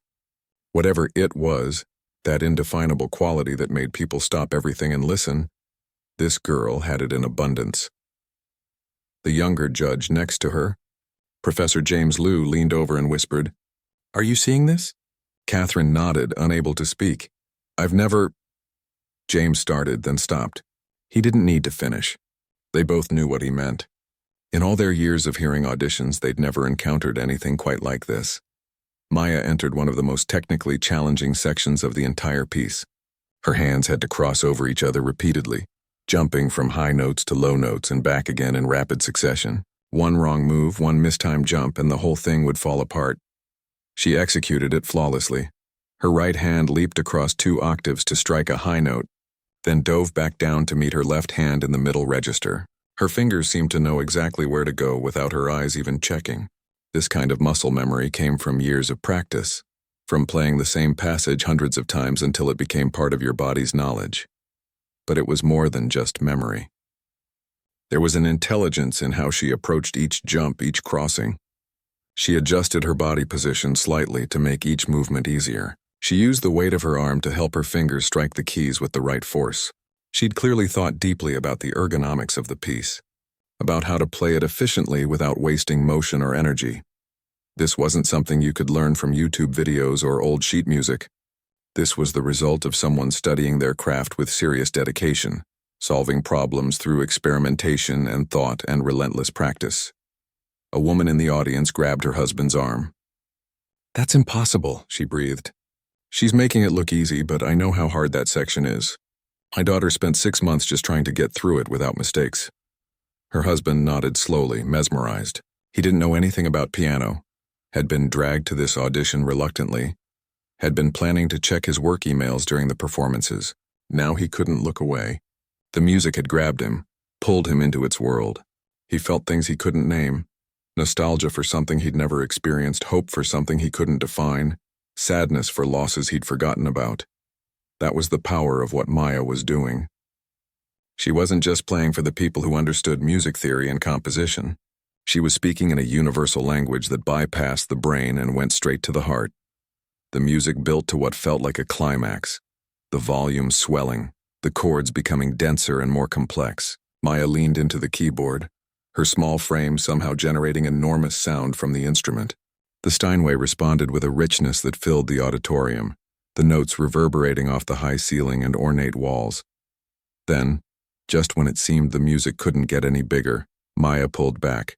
Whatever it was, that indefinable quality that made people stop everything and listen, this girl had it in abundance. The younger judge next to her, Professor James Liu, leaned over and whispered, "Are you seeing this?" Catherine nodded, unable to speak. "I've never—" James started, then stopped. He didn't need to finish. They both knew what he meant. In all their years of hearing auditions, they'd never encountered anything quite like this. Maya entered one of the most technically challenging sections of the entire piece. Her hands had to cross over each other repeatedly, jumping from high notes to low notes and back again in rapid succession. One wrong move, one mistimed jump, and the whole thing would fall apart. She executed it flawlessly. Her right hand leaped across 2 octaves to strike a high note, then dove back down to meet her left hand in the middle register. Her fingers seemed to know exactly where to go without her eyes even checking. This kind of muscle memory came from years of practice, from playing the same passage hundreds of times until it became part of your body's knowledge. But it was more than just memory. There was an intelligence in how she approached each jump, each crossing. She adjusted her body position slightly to make each movement easier. She used the weight of her arm to help her fingers strike the keys with the right force. She'd clearly thought deeply about the ergonomics of the piece, about how to play it efficiently without wasting motion or energy. This wasn't something you could learn from YouTube videos or old sheet music. This was the result of someone studying their craft with serious dedication, solving problems through experimentation and thought and relentless practice. A woman in the audience grabbed her husband's arm. "That's impossible," she breathed. "She's making it look easy, but I know how hard that section is. My daughter spent 6 months just trying to get through it without mistakes." Her husband nodded slowly, mesmerized. He didn't know anything about piano, had been dragged to this audition reluctantly, had been planning to check his work emails during the performances. Now he couldn't look away. The music had grabbed him, pulled him into its world. He felt things he couldn't name, nostalgia for something he'd never experienced, hope for something he couldn't define, sadness for losses he'd forgotten about. That was the power of what Maya was doing. She wasn't just playing for the people who understood music theory and composition. She was speaking in a universal language that bypassed the brain and went straight to the heart. The music built to what felt like a climax, the volume swelling, the chords becoming denser and more complex. Maya leaned into the keyboard, her small frame somehow generating enormous sound from the instrument. The Steinway responded with a richness that filled the auditorium, the notes reverberating off the high ceiling and ornate walls. Then, just when it seemed the music couldn't get any bigger, Maya pulled back.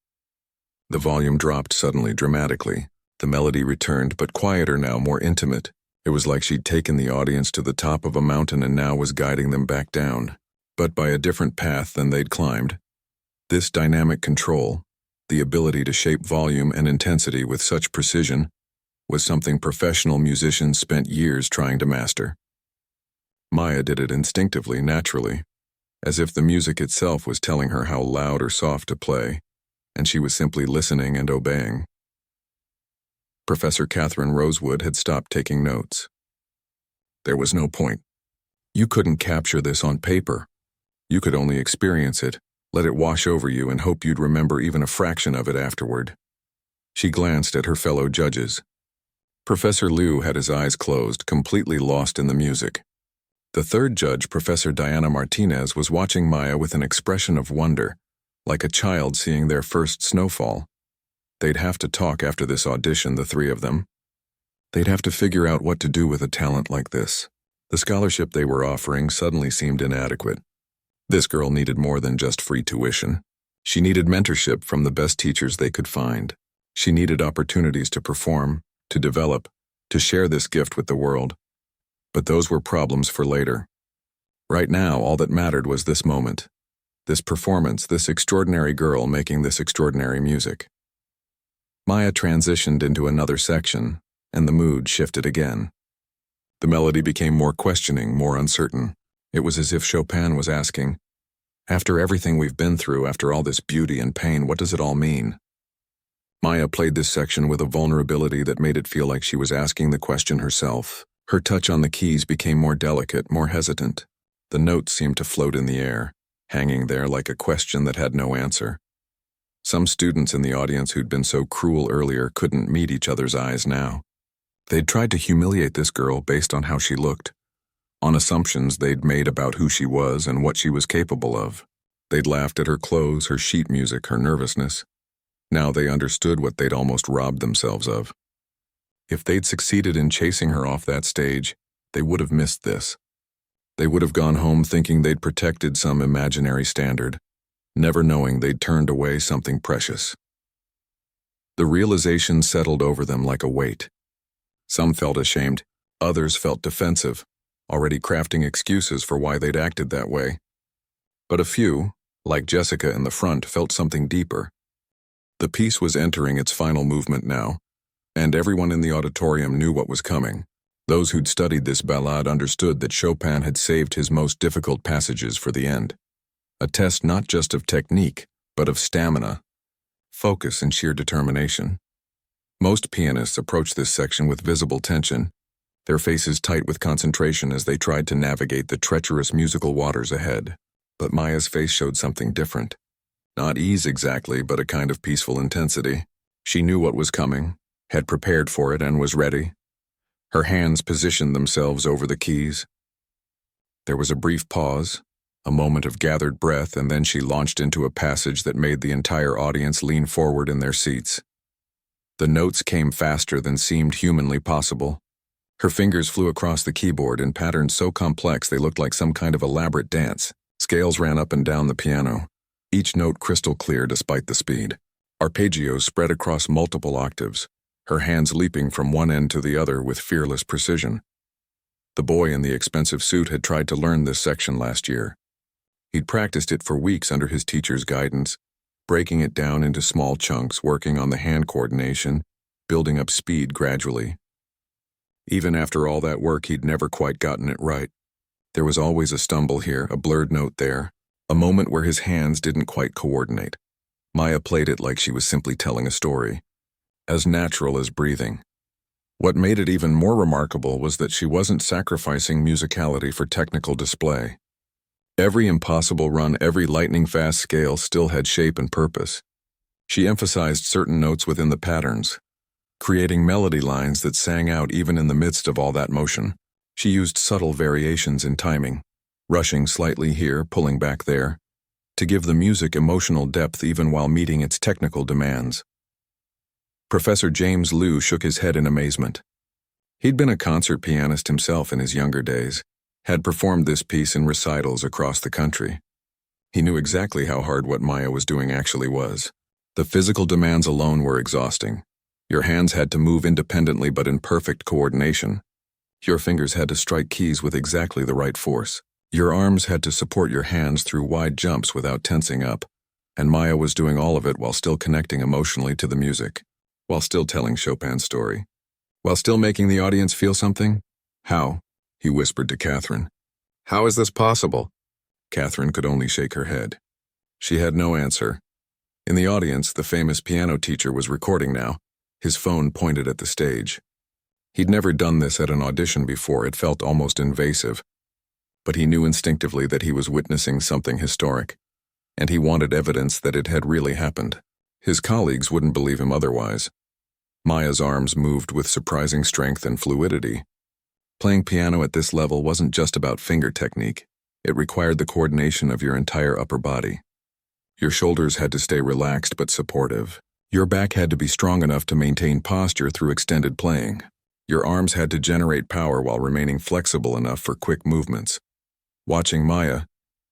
The volume dropped suddenly, dramatically. The melody returned, but quieter now, more intimate. It was like she'd taken the audience to the top of a mountain and now was guiding them back down, but by a different path than they'd climbed. This dynamic control, the ability to shape volume and intensity with such precision, was something professional musicians spent years trying to master. Maya did it instinctively, naturally, as if the music itself was telling her how loud or soft to play, and she was simply listening and obeying. Professor Catherine Rosewood had stopped taking notes. There was no point. You couldn't capture this on paper. You could only experience it, let it wash over you, and hope you'd remember even a fraction of it afterward. She glanced at her fellow judges. Professor Liu had his eyes closed, completely lost in the music. The third judge, Professor Diana Martinez, was watching Maya with an expression of wonder, like a child seeing their first snowfall. They'd have to talk after this audition, the three of them. They'd have to figure out what to do with a talent like this. The scholarship they were offering suddenly seemed inadequate. This girl needed more than just free tuition. She needed mentorship from the best teachers they could find. She needed opportunities to perform, to develop, to share this gift with the world. But those were problems for later. Right now, all that mattered was this moment, this performance, this extraordinary girl making this extraordinary music. Maya transitioned into another section, and the mood shifted again. The melody became more questioning, more uncertain. It was as if Chopin was asking, "After everything we've been through, after all this beauty and pain, what does it all mean?" Maya played this section with a vulnerability that made it feel like she was asking the question herself. Her touch on the keys became more delicate, more hesitant. The notes seemed to float in the air, hanging there like a question that had no answer. Some students in the audience who'd been so cruel earlier couldn't meet each other's eyes now. They'd tried to humiliate this girl based on how she looked, on assumptions they'd made about who she was and what she was capable of. They'd laughed at her clothes, her sheet music, her nervousness. Now they understood what they'd almost robbed themselves of. If they'd succeeded in chasing her off that stage, they would have missed this. They would have gone home thinking they'd protected some imaginary standard, never knowing they'd turned away something precious. The realization settled over them like a weight. Some felt ashamed, others felt defensive, already crafting excuses for why they'd acted that way. But a few, like Jessica in the front, felt something deeper. The piece was entering its final movement now, and everyone in the auditorium knew what was coming. Those who'd studied this ballade understood that Chopin had saved his most difficult passages for the end. A test not just of technique, but of stamina, focus, and sheer determination. Most pianists approach this section with visible tension, their faces tight with concentration as they tried to navigate the treacherous musical waters ahead. But Maya's face showed something different. Not ease exactly, but a kind of peaceful intensity. She knew what was coming, had prepared for it, and was ready. Her hands positioned themselves over the keys. There was a brief pause, a moment of gathered breath, and then she launched into a passage that made the entire audience lean forward in their seats. The notes came faster than seemed humanly possible. Her fingers flew across the keyboard in patterns so complex they looked like some kind of elaborate dance. Scales ran up and down the piano, each note crystal clear despite the speed. Arpeggios spread across multiple octaves, her hands leaping from one end to the other with fearless precision. The boy in the expensive suit had tried to learn this section last year. He'd practiced it for weeks under his teacher's guidance, breaking it down into small chunks, working on the hand coordination, building up speed gradually. Even after all that work, he'd never quite gotten it right. There was always a stumble here, a blurred note there, a moment where his hands didn't quite coordinate. Maya played it like she was simply telling a story, as natural as breathing. What made it even more remarkable was that she wasn't sacrificing musicality for technical display. Every impossible run, every lightning-fast scale still had shape and purpose. She emphasized certain notes within the patterns, creating melody lines that sang out even in the midst of all that motion. She used subtle variations in timing, rushing slightly here, pulling back there, to give the music emotional depth even while meeting its technical demands. Professor James Liu shook his head in amazement. He'd been a concert pianist himself in his younger days, had performed this piece in recitals across the country. He knew exactly how hard what Maya was doing actually was. The physical demands alone were exhausting. Your hands had to move independently but in perfect coordination. Your fingers had to strike keys with exactly the right force. Your arms had to support your hands through wide jumps without tensing up. And Maya was doing all of it while still connecting emotionally to the music, while still telling Chopin's story, while still making the audience feel something. How? He whispered to Catherine. How is this possible? Catherine could only shake her head. She had no answer. In the audience, the famous piano teacher was recording now, his phone pointed at the stage. He'd never done this at an audition before. It felt almost invasive. But he knew instinctively that he was witnessing something historic, and he wanted evidence that it had really happened. His colleagues wouldn't believe him otherwise. Maya's arms moved with surprising strength and fluidity. Playing piano at this level wasn't just about finger technique. It required the coordination of your entire upper body. Your shoulders had to stay relaxed but supportive. Your back had to be strong enough to maintain posture through extended playing. Your arms had to generate power while remaining flexible enough for quick movements. Watching Maya,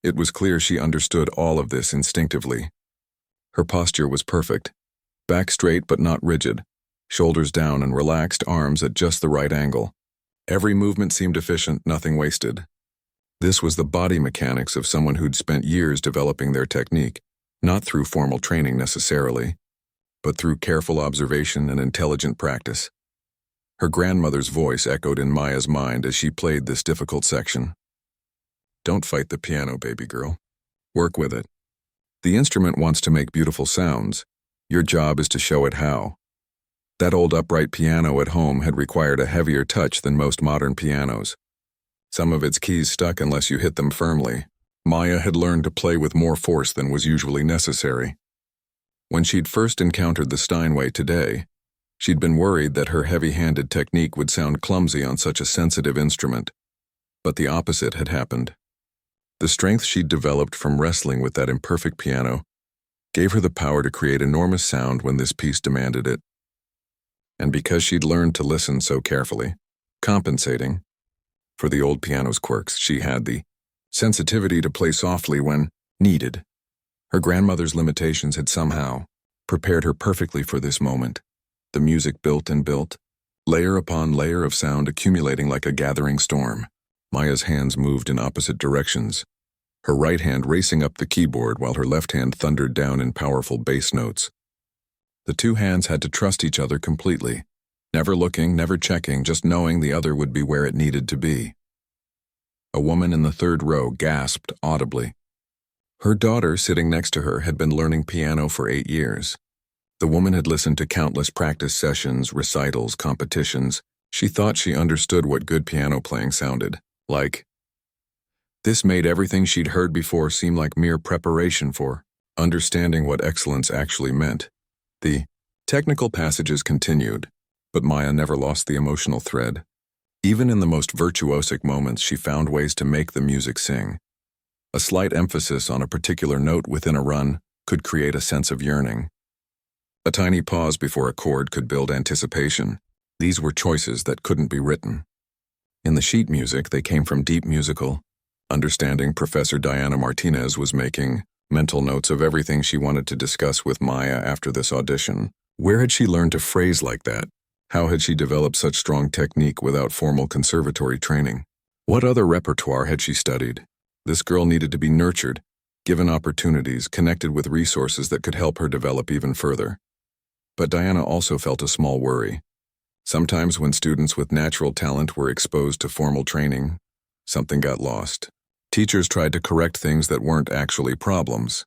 it was clear she understood all of this instinctively. Her posture was perfect. Back straight but not rigid, shoulders down and relaxed arms at just the right angle. Every movement seemed efficient, nothing wasted. This was the body mechanics of someone who'd spent years developing their technique, not through formal training necessarily, but through careful observation and intelligent practice. Her grandmother's voice echoed in Maya's mind as she played this difficult section. Don't fight the piano, baby girl. Work with it. The instrument wants to make beautiful sounds. Your job is to show it how. That old upright piano at home had required a heavier touch than most modern pianos. Some of its keys stuck unless you hit them firmly. Maya had learned to play with more force than was usually necessary. When she'd first encountered the Steinway today, she'd been worried that her heavy-handed technique would sound clumsy on such a sensitive instrument. But the opposite had happened. The strength she'd developed from wrestling with that imperfect piano gave her the power to create enormous sound when this piece demanded it. And because she'd learned to listen so carefully, compensating for the old piano's quirks, she had the sensitivity to play softly when needed. Her grandmother's limitations had somehow prepared her perfectly for this moment. The music built and built, layer upon layer of sound accumulating like a gathering storm. Maya's hands moved in opposite directions, her right hand racing up the keyboard while her left hand thundered down in powerful bass notes. The two hands had to trust each other completely, never looking, never checking, just knowing the other would be where it needed to be. A woman in the third row gasped audibly. Her daughter, sitting next to her, had been learning piano for 8 years. The woman had listened to countless practice sessions, recitals, competitions. She thought she understood what good piano playing sounded like. This made everything she'd heard before seem like mere preparation for understanding what excellence actually meant. The technical passages continued, but Maya never lost the emotional thread. Even in the most virtuosic moments, she found ways to make the music sing. A slight emphasis on a particular note within a run could create a sense of yearning. A tiny pause before a chord could build anticipation. These were choices that couldn't be written. In the sheet music, they came from deep musical understanding. Professor Diana Martinez was making mental notes of everything she wanted to discuss with Maya after this audition. Where had she learned to phrase like that? How had she developed such strong technique without formal conservatory training? What other repertoire had she studied? This girl needed to be nurtured, given opportunities, connected with resources that could help her develop even further. But Diana also felt a small worry. Sometimes when students with natural talent were exposed to formal training, something got lost. Teachers tried to correct things that weren't actually problems.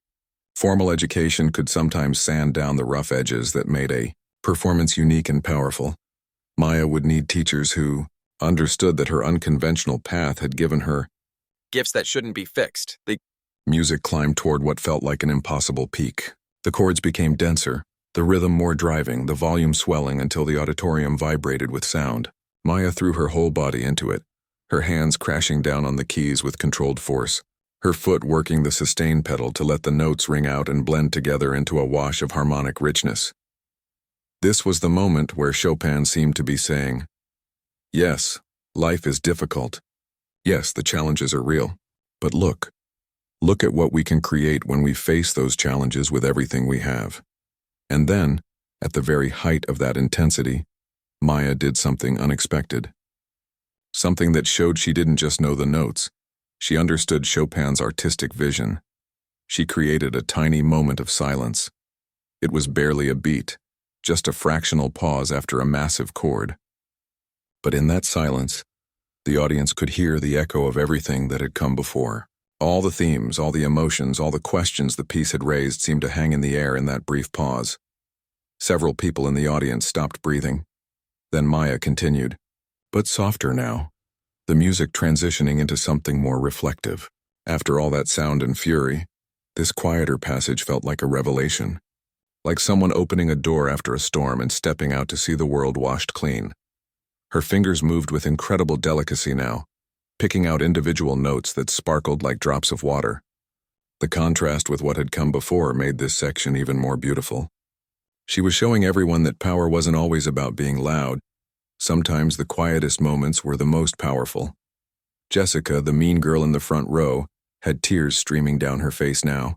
Formal education could sometimes sand down the rough edges that made a performance unique and powerful. Maya would need teachers who understood that her unconventional path had given her gifts that shouldn't be fixed. Music climbed toward what felt like an impossible peak. The chords became denser, the rhythm more driving, the volume swelling until the auditorium vibrated with sound. Maya threw her whole body into it, her hands crashing down on the keys with controlled force, her foot working the sustain pedal to let the notes ring out and blend together into a wash of harmonic richness. This was the moment where Chopin seemed to be saying, "Yes, life is difficult. Yes, the challenges are real. But look at what we can create when we face those challenges with everything we have." And then, at the very height of that intensity, Maya did something unexpected. Something that showed she didn't just know the notes. She understood Chopin's artistic vision. She created a tiny moment of silence. It was barely a beat, just a fractional pause after a massive chord. But in that silence, the audience could hear the echo of everything that had come before. All the themes, all the emotions, all the questions the piece had raised seemed to hang in the air in that brief pause. Several people in the audience stopped breathing. Then Maya continued, but softer now, the music transitioning into something more reflective. After all that sound and fury, this quieter passage felt like a revelation, like someone opening a door after a storm and stepping out to see the world washed clean. Her fingers moved with incredible delicacy now, picking out individual notes that sparkled like drops of water. The contrast with what had come before made this section even more beautiful. She was showing everyone that power wasn't always about being loud. Sometimes the quietest moments were the most powerful. Jessica, the mean girl in the front row, had tears streaming down her face now.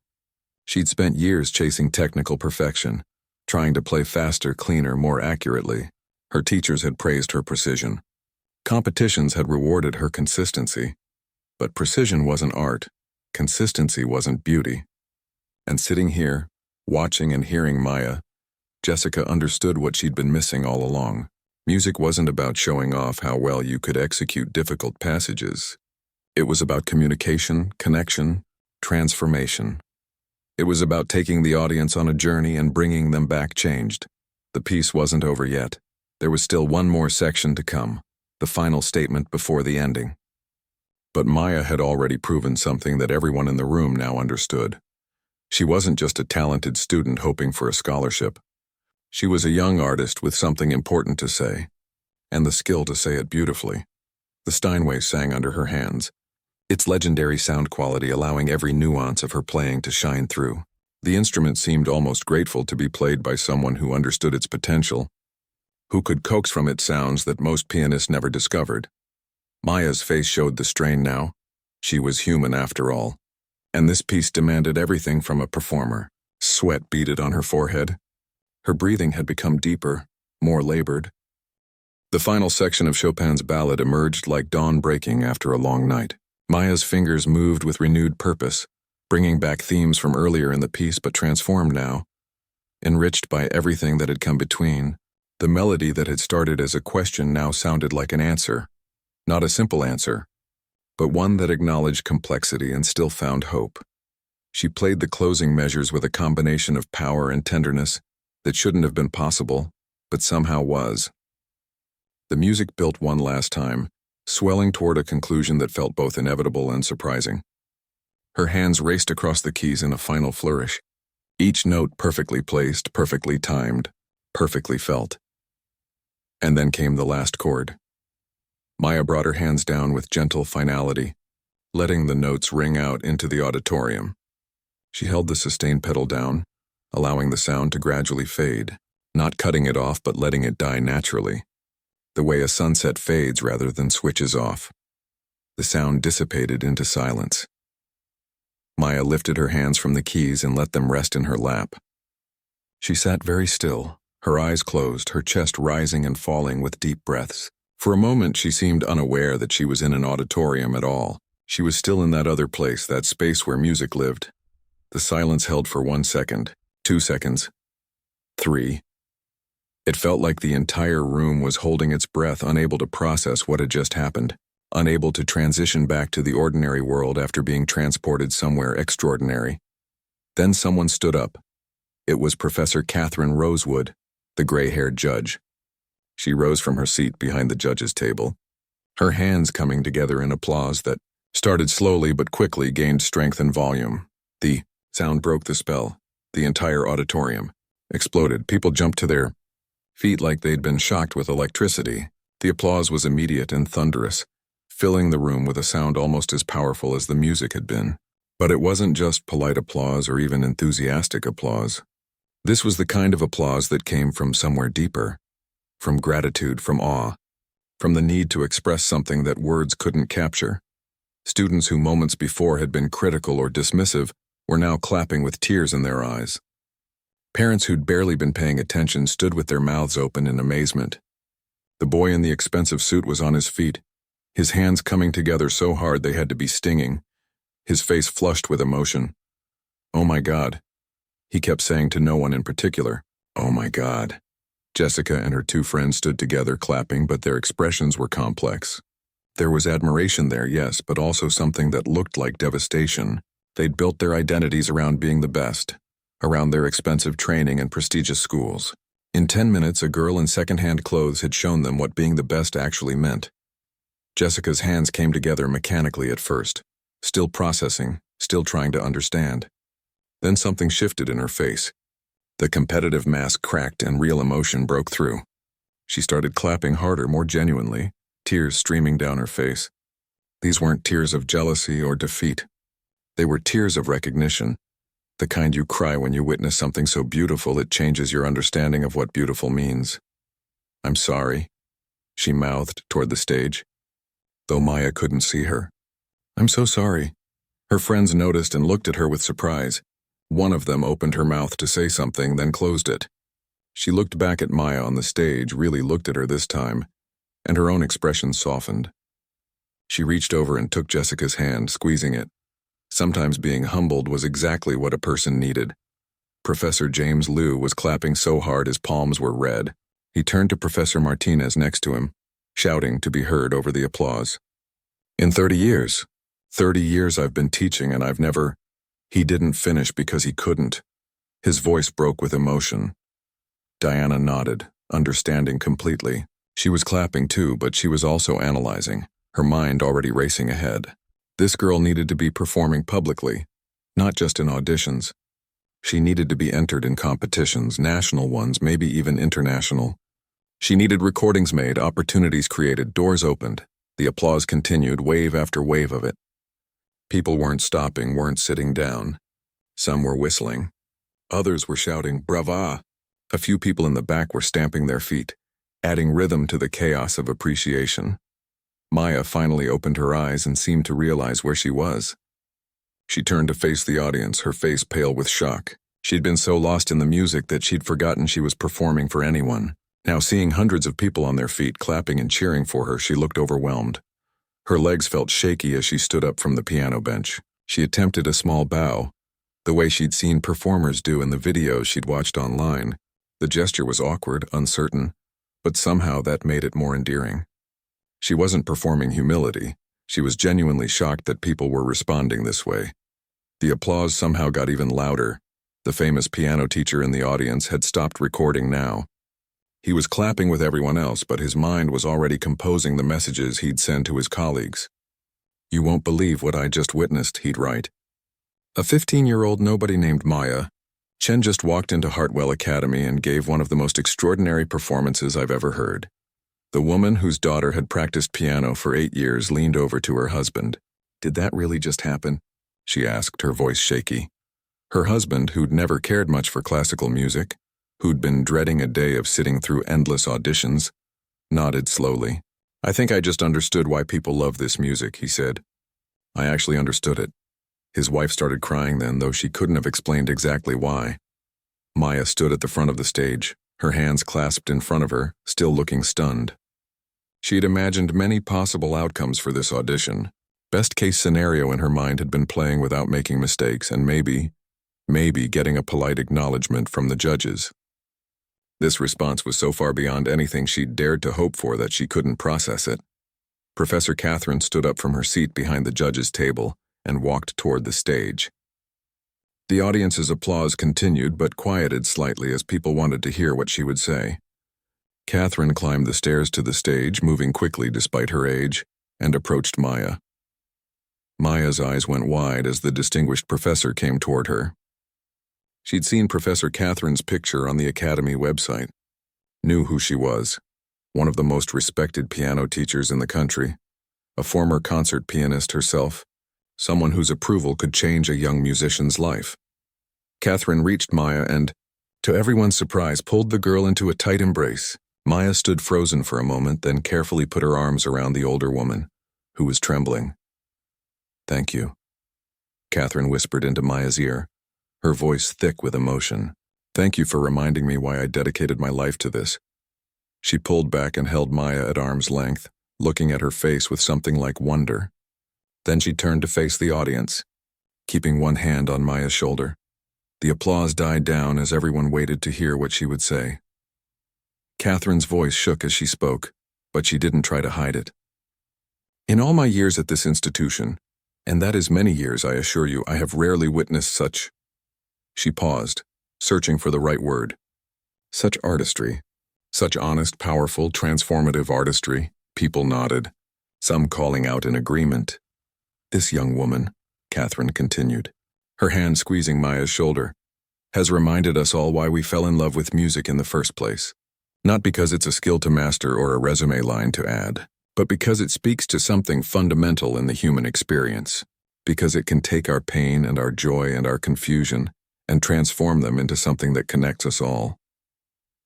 She'd spent years chasing technical perfection, trying to play faster, cleaner, more accurately. Her teachers had praised her precision. Competitions had rewarded her consistency. But precision wasn't art. Consistency wasn't beauty. And sitting here, watching and hearing Maya, Jessica understood what she'd been missing all along. Music wasn't about showing off how well you could execute difficult passages. It was about communication, connection, transformation. It was about taking the audience on a journey and bringing them back changed. The piece wasn't over yet. There was still one more section to come, the final statement before the ending. But Maya had already proven something that everyone in the room now understood. She wasn't just a talented student hoping for a scholarship. She was a young artist with something important to say, and the skill to say it beautifully. The Steinway sang under her hands, its legendary sound quality allowing every nuance of her playing to shine through. The instrument seemed almost grateful to be played by someone who understood its potential, who could coax from it sounds that most pianists never discovered. Maya's face showed the strain now. She was human after all. And this piece demanded everything from a performer. Sweat beaded on her forehead. Her breathing had become deeper, more labored. The final section of Chopin's ballad emerged like dawn breaking after a long night. Maya's fingers moved with renewed purpose, bringing back themes from earlier in the piece but transformed now. Enriched by everything that had come between, the melody that had started as a question now sounded like an answer. Not a simple answer, but one that acknowledged complexity and still found hope. She played the closing measures with a combination of power and tenderness that shouldn't have been possible, but somehow was. The music built one last time, swelling toward a conclusion that felt both inevitable and surprising. Her hands raced across the keys in a final flourish, each note perfectly placed, perfectly timed, perfectly felt. And then came the last chord. Maya brought her hands down with gentle finality, letting the notes ring out into the auditorium. She held the sustain pedal down, allowing the sound to gradually fade, not cutting it off but letting it die naturally, the way a sunset fades rather than switches off. The sound dissipated into silence. Maya lifted her hands from the keys and let them rest in her lap. She sat very still, her eyes closed, her chest rising and falling with deep breaths. For a moment she seemed unaware that she was in an auditorium at all. She was still in that other place, that space where music lived. The silence held for 1 second, 2 seconds, 3. It felt like the entire room was holding its breath, unable to process what had just happened, unable to transition back to the ordinary world after being transported somewhere extraordinary. Then someone stood up. It was Professor Catherine Rosewood, the gray-haired judge. She rose from her seat behind the judge's table, her hands coming together in applause that started slowly but quickly gained strength and volume. The sound broke the spell. The entire auditorium exploded. People jumped to their feet like they'd been shocked with electricity. The applause was immediate and thunderous, filling the room with a sound almost as powerful as the music had been. But it wasn't just polite applause or even enthusiastic applause. This was the kind of applause that came from somewhere deeper, from gratitude, from awe, from the need to express something that words couldn't capture. Students who moments before had been critical or dismissive were now clapping with tears in their eyes. Parents who'd barely been paying attention stood with their mouths open in amazement. The boy in the expensive suit was on his feet, his hands coming together so hard they had to be stinging, his face flushed with emotion. "Oh my God," he kept saying to no one in particular. "Oh my God." Jessica and her two friends stood together clapping, but their expressions were complex. There was admiration there, yes, but also something that looked like devastation. They'd built their identities around being the best, around their expensive training and prestigious schools. In 10 minutes, a girl in second-hand clothes had shown them what being the best actually meant. Jessica's hands came together mechanically at first, still processing, still trying to understand. Then something shifted in her face. The competitive mask cracked and real emotion broke through. She started clapping harder, more genuinely, tears streaming down her face. These weren't tears of jealousy or defeat. They were tears of recognition, the kind you cry when you witness something so beautiful it changes your understanding of what beautiful means. "I'm sorry," she mouthed toward the stage, though Maya couldn't see her. "I'm so sorry." Her friends noticed and looked at her with surprise. One of them opened her mouth to say something, then closed it. She looked back at Maya on the stage, really looked at her this time, and her own expression softened. She reached over and took Jessica's hand, squeezing it. Sometimes being humbled was exactly what a person needed. Professor James Liu was clapping so hard his palms were red. He turned to Professor Martinez next to him, shouting to be heard over the applause. "In 30 years I've been teaching and I've never—" He didn't finish because he couldn't. His voice broke with emotion. Diana nodded, understanding completely. She was clapping too, but she was also analyzing, her mind already racing ahead. This girl needed to be performing publicly, not just in auditions. She needed to be entered in competitions, national ones, maybe even international. She needed recordings made, opportunities created, doors opened. The applause continued, wave after wave of it. People weren't stopping, weren't sitting down. Some were whistling. Others were shouting, "Brava!" A few people in the back were stamping their feet, adding rhythm to the chaos of appreciation. Maya finally opened her eyes and seemed to realize where she was. She turned to face the audience, her face pale with shock. She'd been so lost in the music that she'd forgotten she was performing for anyone. Now, seeing hundreds of people on their feet clapping and cheering for her, she looked overwhelmed. Her legs felt shaky as she stood up from the piano bench. She attempted a small bow, the way she'd seen performers do in the videos she'd watched online. The gesture was awkward, uncertain, but somehow that made it more endearing. She wasn't performing humility. She was genuinely shocked that people were responding this way. The applause somehow got even louder. The famous piano teacher in the audience had stopped recording now. He was clapping with everyone else, but his mind was already composing the messages he'd send to his colleagues. "You won't believe what I just witnessed," he'd write. A 15-year-old nobody named Maya. Chen just walked into Hartwell Academy and gave one of the most extraordinary performances I've ever heard. The woman whose daughter had practiced piano for 8 years leaned over to her husband. "Did that really just happen?" she asked, her voice shaky. Her husband, who'd never cared much for classical music, who'd been dreading a day of sitting through endless auditions, nodded slowly. "I think I just understood why people love this music," he said. "I actually understood it." His wife started crying then, though she couldn't have explained exactly why. Maya stood at the front of the stage, her hands clasped in front of her, still looking stunned. She had imagined many possible outcomes for this audition. Best-case scenario in her mind had been playing without making mistakes and maybe getting a polite acknowledgement from the judges. This response was so far beyond anything she'd dared to hope for that she couldn't process it. Professor Catherine stood up from her seat behind the judges' table and walked toward the stage. The audience's applause continued but quieted slightly as people wanted to hear what she would say. Catherine climbed the stairs to the stage, moving quickly despite her age, and approached Maya. Maya's eyes went wide as the distinguished professor came toward her. She'd seen Professor Catherine's picture on the Academy website, knew who she was, one of the most respected piano teachers in the country, a former concert pianist herself, someone whose approval could change a young musician's life. Catherine reached Maya and, to everyone's surprise, pulled the girl into a tight embrace. Maya stood frozen for a moment, then carefully put her arms around the older woman, who was trembling. "Thank you," Catherine whispered into Maya's ear, her voice thick with emotion. "Thank you for reminding me why I dedicated my life to this." She pulled back and held Maya at arm's length, looking at her face with something like wonder. Then she turned to face the audience, keeping one hand on Maya's shoulder. The applause died down as everyone waited to hear what she would say. Catherine's voice shook as she spoke, but she didn't try to hide it. "In all my years at this institution, and that is many years, I assure you, I have rarely witnessed such—" She paused, searching for the right word. "Such artistry. Such honest, powerful, transformative artistry." People nodded, some calling out in agreement. "This young woman," Catherine continued, her hand squeezing Maya's shoulder, "has reminded us all why we fell in love with music in the first place. Not because it's a skill to master or a resume line to add, but because it speaks to something fundamental in the human experience. Because it can take our pain and our joy and our confusion and transform them into something that connects us all."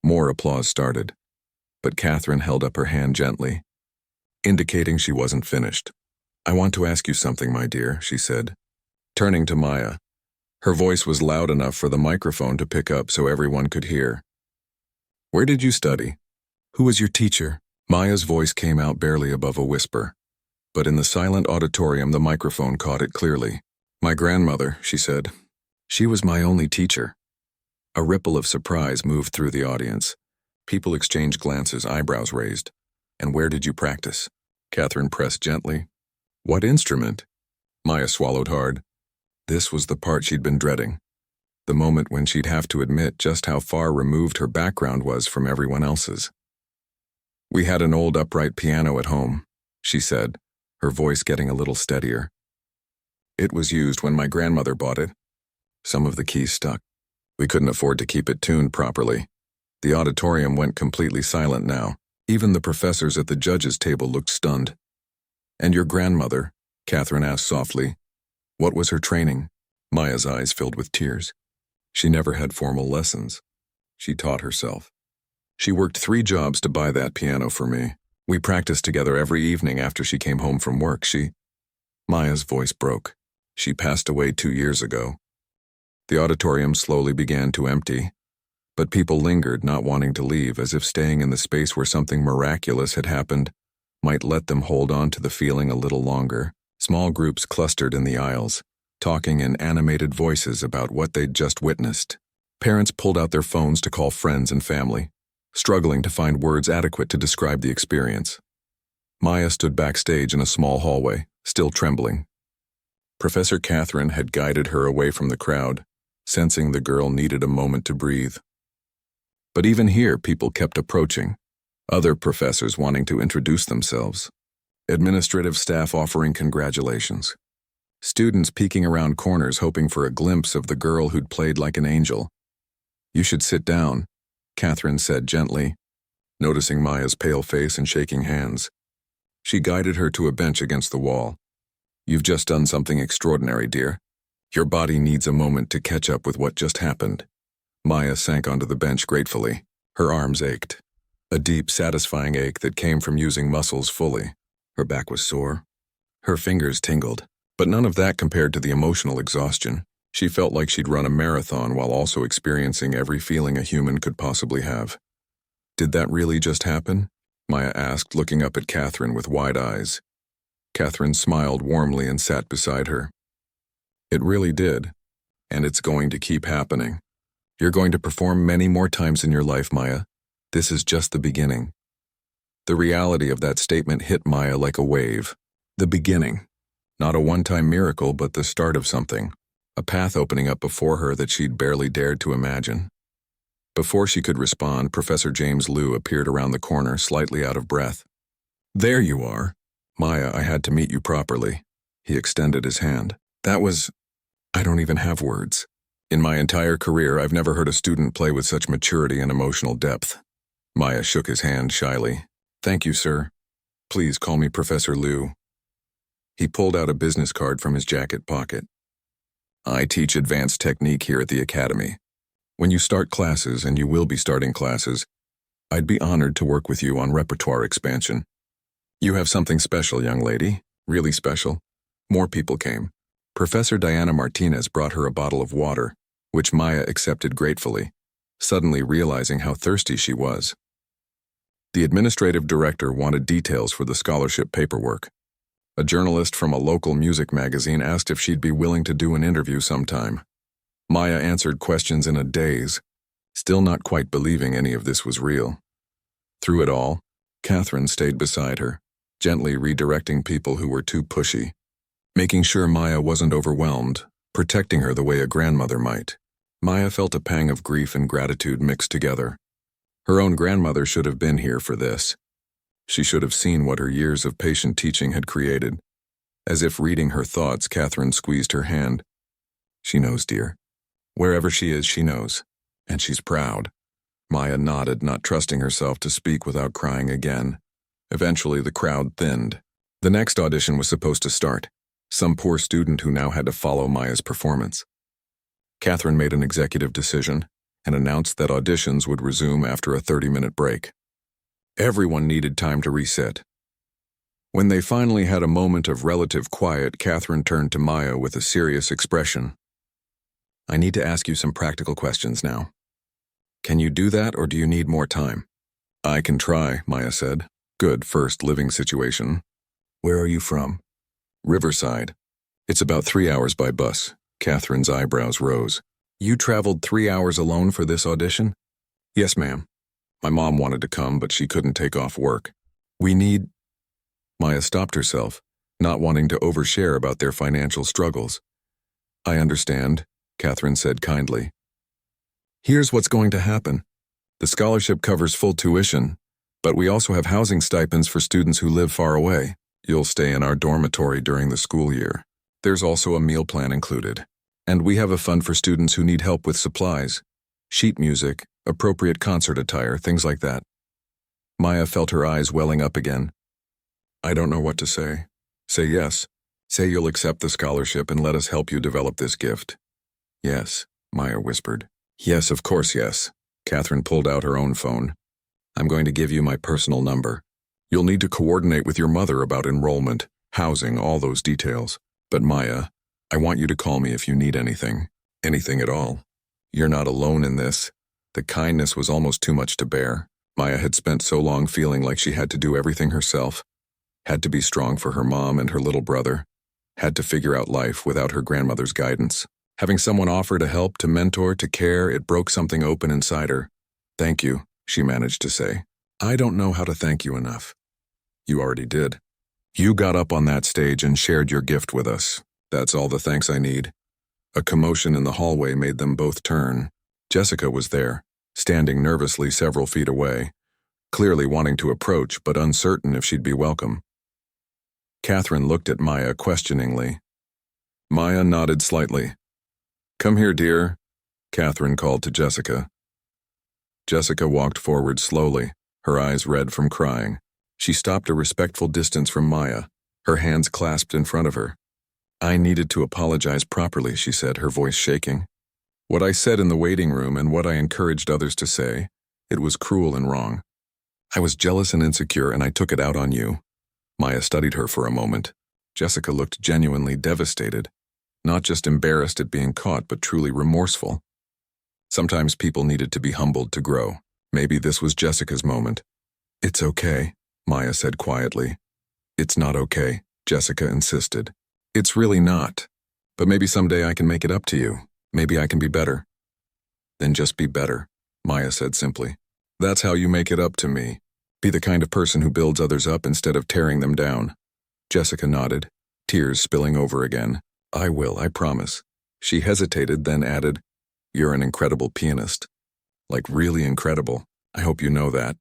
More applause started, but Catherine held up her hand gently, indicating she wasn't finished. "I want to ask you something, my dear," she said, turning to Maya. Her voice was loud enough for the microphone to pick up so everyone could hear. "Where did you study? Who was your teacher?" Maya's voice came out barely above a whisper, but in the silent auditorium the microphone caught it clearly. "My grandmother," she said. "She was my only teacher." A ripple of surprise moved through the audience. People exchanged glances, eyebrows raised. "And where did you practice?" Catherine pressed gently. "What instrument?" Maya swallowed hard. This was the part she'd been dreading. The moment when she'd have to admit just how far removed her background was from everyone else's. "We had an old upright piano at home," she said, her voice getting a little steadier. "It was used when my grandmother bought it. Some of the keys stuck. We couldn't afford to keep it tuned properly." The auditorium went completely silent now. Even the professors at the judges' table looked stunned. "And your grandmother?" Catherine asked softly. "What was her training?" Maya's eyes filled with tears. "She never had formal lessons. She taught herself. She worked 3 jobs to buy that piano for me. We practiced together every evening after she came home from work. Maya's voice broke. "She passed away 2 years ago." The auditorium slowly began to empty, but people lingered, not wanting to leave, as if staying in the space where something miraculous had happened might let them hold on to the feeling a little longer. Small groups clustered in the aisles, talking in animated voices about what they'd just witnessed. Parents pulled out their phones to call friends and family, struggling to find words adequate to describe the experience. Maya stood backstage in a small hallway, still trembling. Professor Catherine had guided her away from the crowd, sensing the girl needed a moment to breathe. But even here, people kept approaching, other professors wanting to introduce themselves, administrative staff offering congratulations, students peeking around corners hoping for a glimpse of the girl who'd played like an angel. "You should sit down," Catherine said gently, noticing Maya's pale face and shaking hands. She guided her to a bench against the wall. "You've just done something extraordinary, dear. Your body needs a moment to catch up with what just happened." Maya sank onto the bench gratefully. Her arms ached, a deep, satisfying ache that came from using muscles fully. Her back was sore. Her fingers tingled, but none of that compared to the emotional exhaustion. She felt like she'd run a marathon while also experiencing every feeling a human could possibly have. "Did that really just happen?" Maya asked, looking up at Catherine with wide eyes. Catherine smiled warmly and sat beside her. "It really did, and it's going to keep happening. You're going to perform many more times in your life, Maya. This is just the beginning." The reality of that statement hit Maya like a wave. The beginning. Not a one-time miracle, but the start of something. A path opening up before her that she'd barely dared to imagine. Before she could respond, Professor James Liu appeared around the corner, slightly out of breath. "There you are. Maya, I had to meet you properly." He extended his hand. I don't even have words. In my entire career, I've never heard a student play with such maturity and emotional depth. Maya shook his hand shyly. "Thank you, sir. Please call me Professor Liu." He pulled out a business card from his jacket pocket. I teach advanced technique here at the academy. When you start classes, and you will be starting classes, I'd be honored to work with you on repertoire expansion. You have something special, young lady. Really special. More people came. Professor Diana Martinez brought her a bottle of water, which Maya accepted gratefully, suddenly realizing how thirsty she was. The administrative director wanted details for the scholarship paperwork. A journalist from a local music magazine asked if she'd be willing to do an interview sometime. Maya answered questions in a daze, still not quite believing any of this was real. Through it all, Catherine stayed beside her, gently redirecting people who were too pushy, making sure Maya wasn't overwhelmed, protecting her the way a grandmother might. Maya felt a pang of grief and gratitude mixed together. Her own grandmother should have been here for this. She should have seen what her years of patient teaching had created. As if reading her thoughts, Catherine squeezed her hand. She knows, dear. Wherever she is, she knows. And she's proud. Maya nodded, not trusting herself to speak without crying again. Eventually, the crowd thinned. The next audition was supposed to start. Some poor student who now had to follow Maya's performance. Catherine made an executive decision and announced that auditions would resume after a 30-minute break. Everyone needed time to reset. When they finally had a moment of relative quiet, Catherine turned to Maya with a serious expression. I need to ask you some practical questions now. Can you do that, or do you need more time? I can try, Maya said. Good first living situation. Where are you from? Riverside. It's about 3 hours by bus. Catherine's eyebrows rose. You traveled 3 hours alone for this audition? Yes, ma'am. My mom wanted to come, but she couldn't take off work. Maya stopped herself, not wanting to overshare about their financial struggles. I understand, Catherine said kindly. Here's what's going to happen. The scholarship covers full tuition, but we also have housing stipends for students who live far away. You'll stay in our dormitory during the school year. There's also a meal plan included. And we have a fund for students who need help with supplies, sheet music, appropriate concert attire, things like that. Maya felt her eyes welling up again. I don't know what to say. Say yes. Say you'll accept the scholarship and let us help you develop this gift. Yes, Maya whispered. Yes, of course, yes. Catherine pulled out her own phone. I'm going to give you my personal number. You'll need to coordinate with your mother about enrollment, housing, all those details. But Maya, I want you to call me if you need anything. Anything at all. You're not alone in this. The kindness was almost too much to bear. Maya had spent so long feeling like she had to do everything herself. Had to be strong for her mom and her little brother. Had to figure out life without her grandmother's guidance. Having someone offer to help, to mentor, to care, it broke something open inside her. Thank you, she managed to say. I don't know how to thank you enough. You already did. You got up on that stage and shared your gift with us. That's all the thanks I need. A commotion in the hallway made them both turn. Jessica was there, standing nervously several feet away, clearly wanting to approach but uncertain if she'd be welcome. Catherine looked at Maya questioningly. Maya nodded slightly. Come here, dear, Catherine called to Jessica. Jessica walked forward slowly, her eyes red from crying. She stopped a respectful distance from Maya, her hands clasped in front of her. I needed to apologize properly, she said, her voice shaking. What I said in the waiting room and what I encouraged others to say, it was cruel and wrong. I was jealous and insecure, and I took it out on you. Maya studied her for a moment. Jessica looked genuinely devastated, not just embarrassed at being caught, but truly remorseful. Sometimes people needed to be humbled to grow. Maybe this was Jessica's moment. It's okay, Maya said quietly. It's not okay, Jessica insisted. It's really not. But maybe someday I can make it up to you. Maybe I can be better. Then just be better, Maya said simply. That's how you make it up to me. Be the kind of person who builds others up instead of tearing them down. Jessica nodded, tears spilling over again. I will, I promise. She hesitated, then added, You're an incredible pianist. Like really incredible. I hope you know that.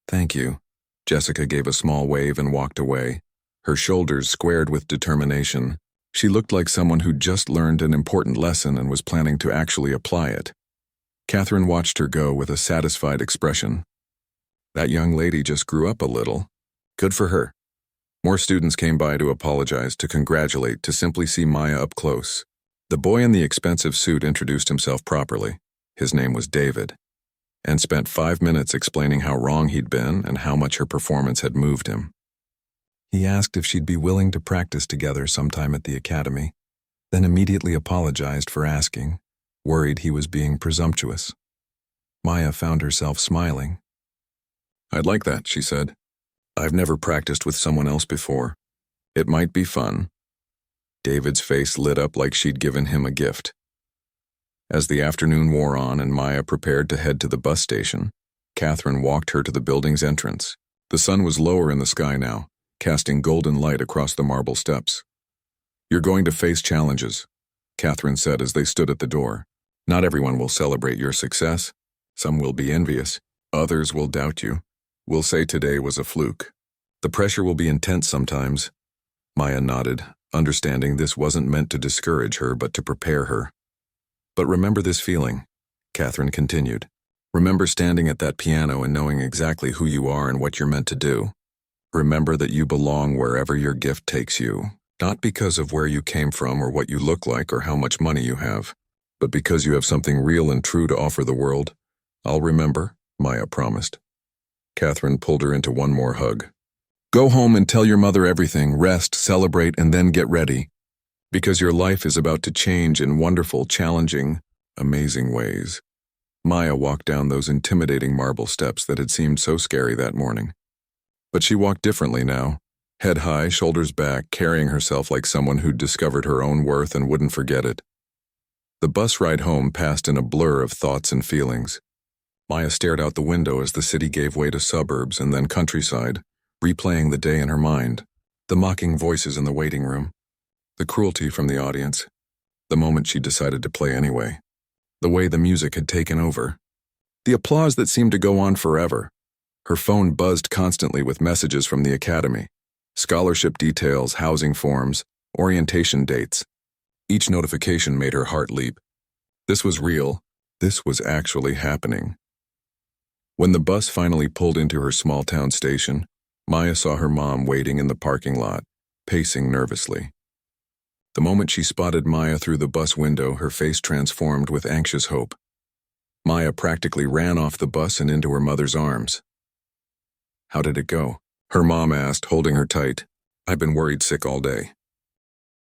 Thank you. Jessica gave a small wave and walked away, her shoulders squared with determination. She looked like someone who'd just learned an important lesson and was planning to actually apply it. Catherine watched her go with a satisfied expression. That young lady just grew up a little. Good for her. More students came by to apologize, to congratulate, to simply see Maya up close. The boy in the expensive suit introduced himself properly. His name was David, and spent 5 minutes explaining how wrong he'd been and how much her performance had moved him. He asked if she'd be willing to practice together sometime at the academy, then immediately apologized for asking, worried he was being presumptuous. Maya found herself smiling. "I'd like that," she said. "I've never practiced with someone else before. It might be fun." David's face lit up like she'd given him a gift. As the afternoon wore on and Maya prepared to head to the bus station, Catherine walked her to the building's entrance. The sun was lower in the sky now, casting golden light across the marble steps. "You're going to face challenges," Catherine said as they stood at the door. "Not everyone will celebrate your success. Some will be envious. Others will doubt you. Will say today was a fluke. The pressure will be intense sometimes." Maya nodded, understanding this wasn't meant to discourage her but to prepare her. "But remember this feeling," Catherine continued. "Remember standing at that piano and knowing exactly who you are and what you're meant to do. Remember that you belong wherever your gift takes you, not because of where you came from or what you look like or how much money you have, but because you have something real and true to offer the world." "I'll remember," Maya promised. Catherine pulled her into one more hug. "Go home and tell your mother everything, rest, celebrate, and then get ready. Because your life is about to change in wonderful, challenging, amazing ways." Maya walked down those intimidating marble steps that had seemed so scary that morning. But she walked differently now, head high, shoulders back, carrying herself like someone who'd discovered her own worth and wouldn't forget it. The bus ride home passed in a blur of thoughts and feelings. Maya stared out the window as the city gave way to suburbs and then countryside, replaying the day in her mind, the mocking voices in the waiting room, the cruelty from the audience, the moment she decided to play anyway, the way the music had taken over, the applause that seemed to go on forever. Her phone buzzed constantly with messages from the academy, scholarship details, housing forms, orientation dates. Each notification made her heart leap. This was real. This was actually happening. When the bus finally pulled into her small-town station, Maya saw her mom waiting in the parking lot, pacing nervously. The moment she spotted Maya through the bus window, her face transformed with anxious hope. Maya practically ran off the bus and into her mother's arms. "How did it go?" her mom asked, holding her tight. "I've been worried sick all day."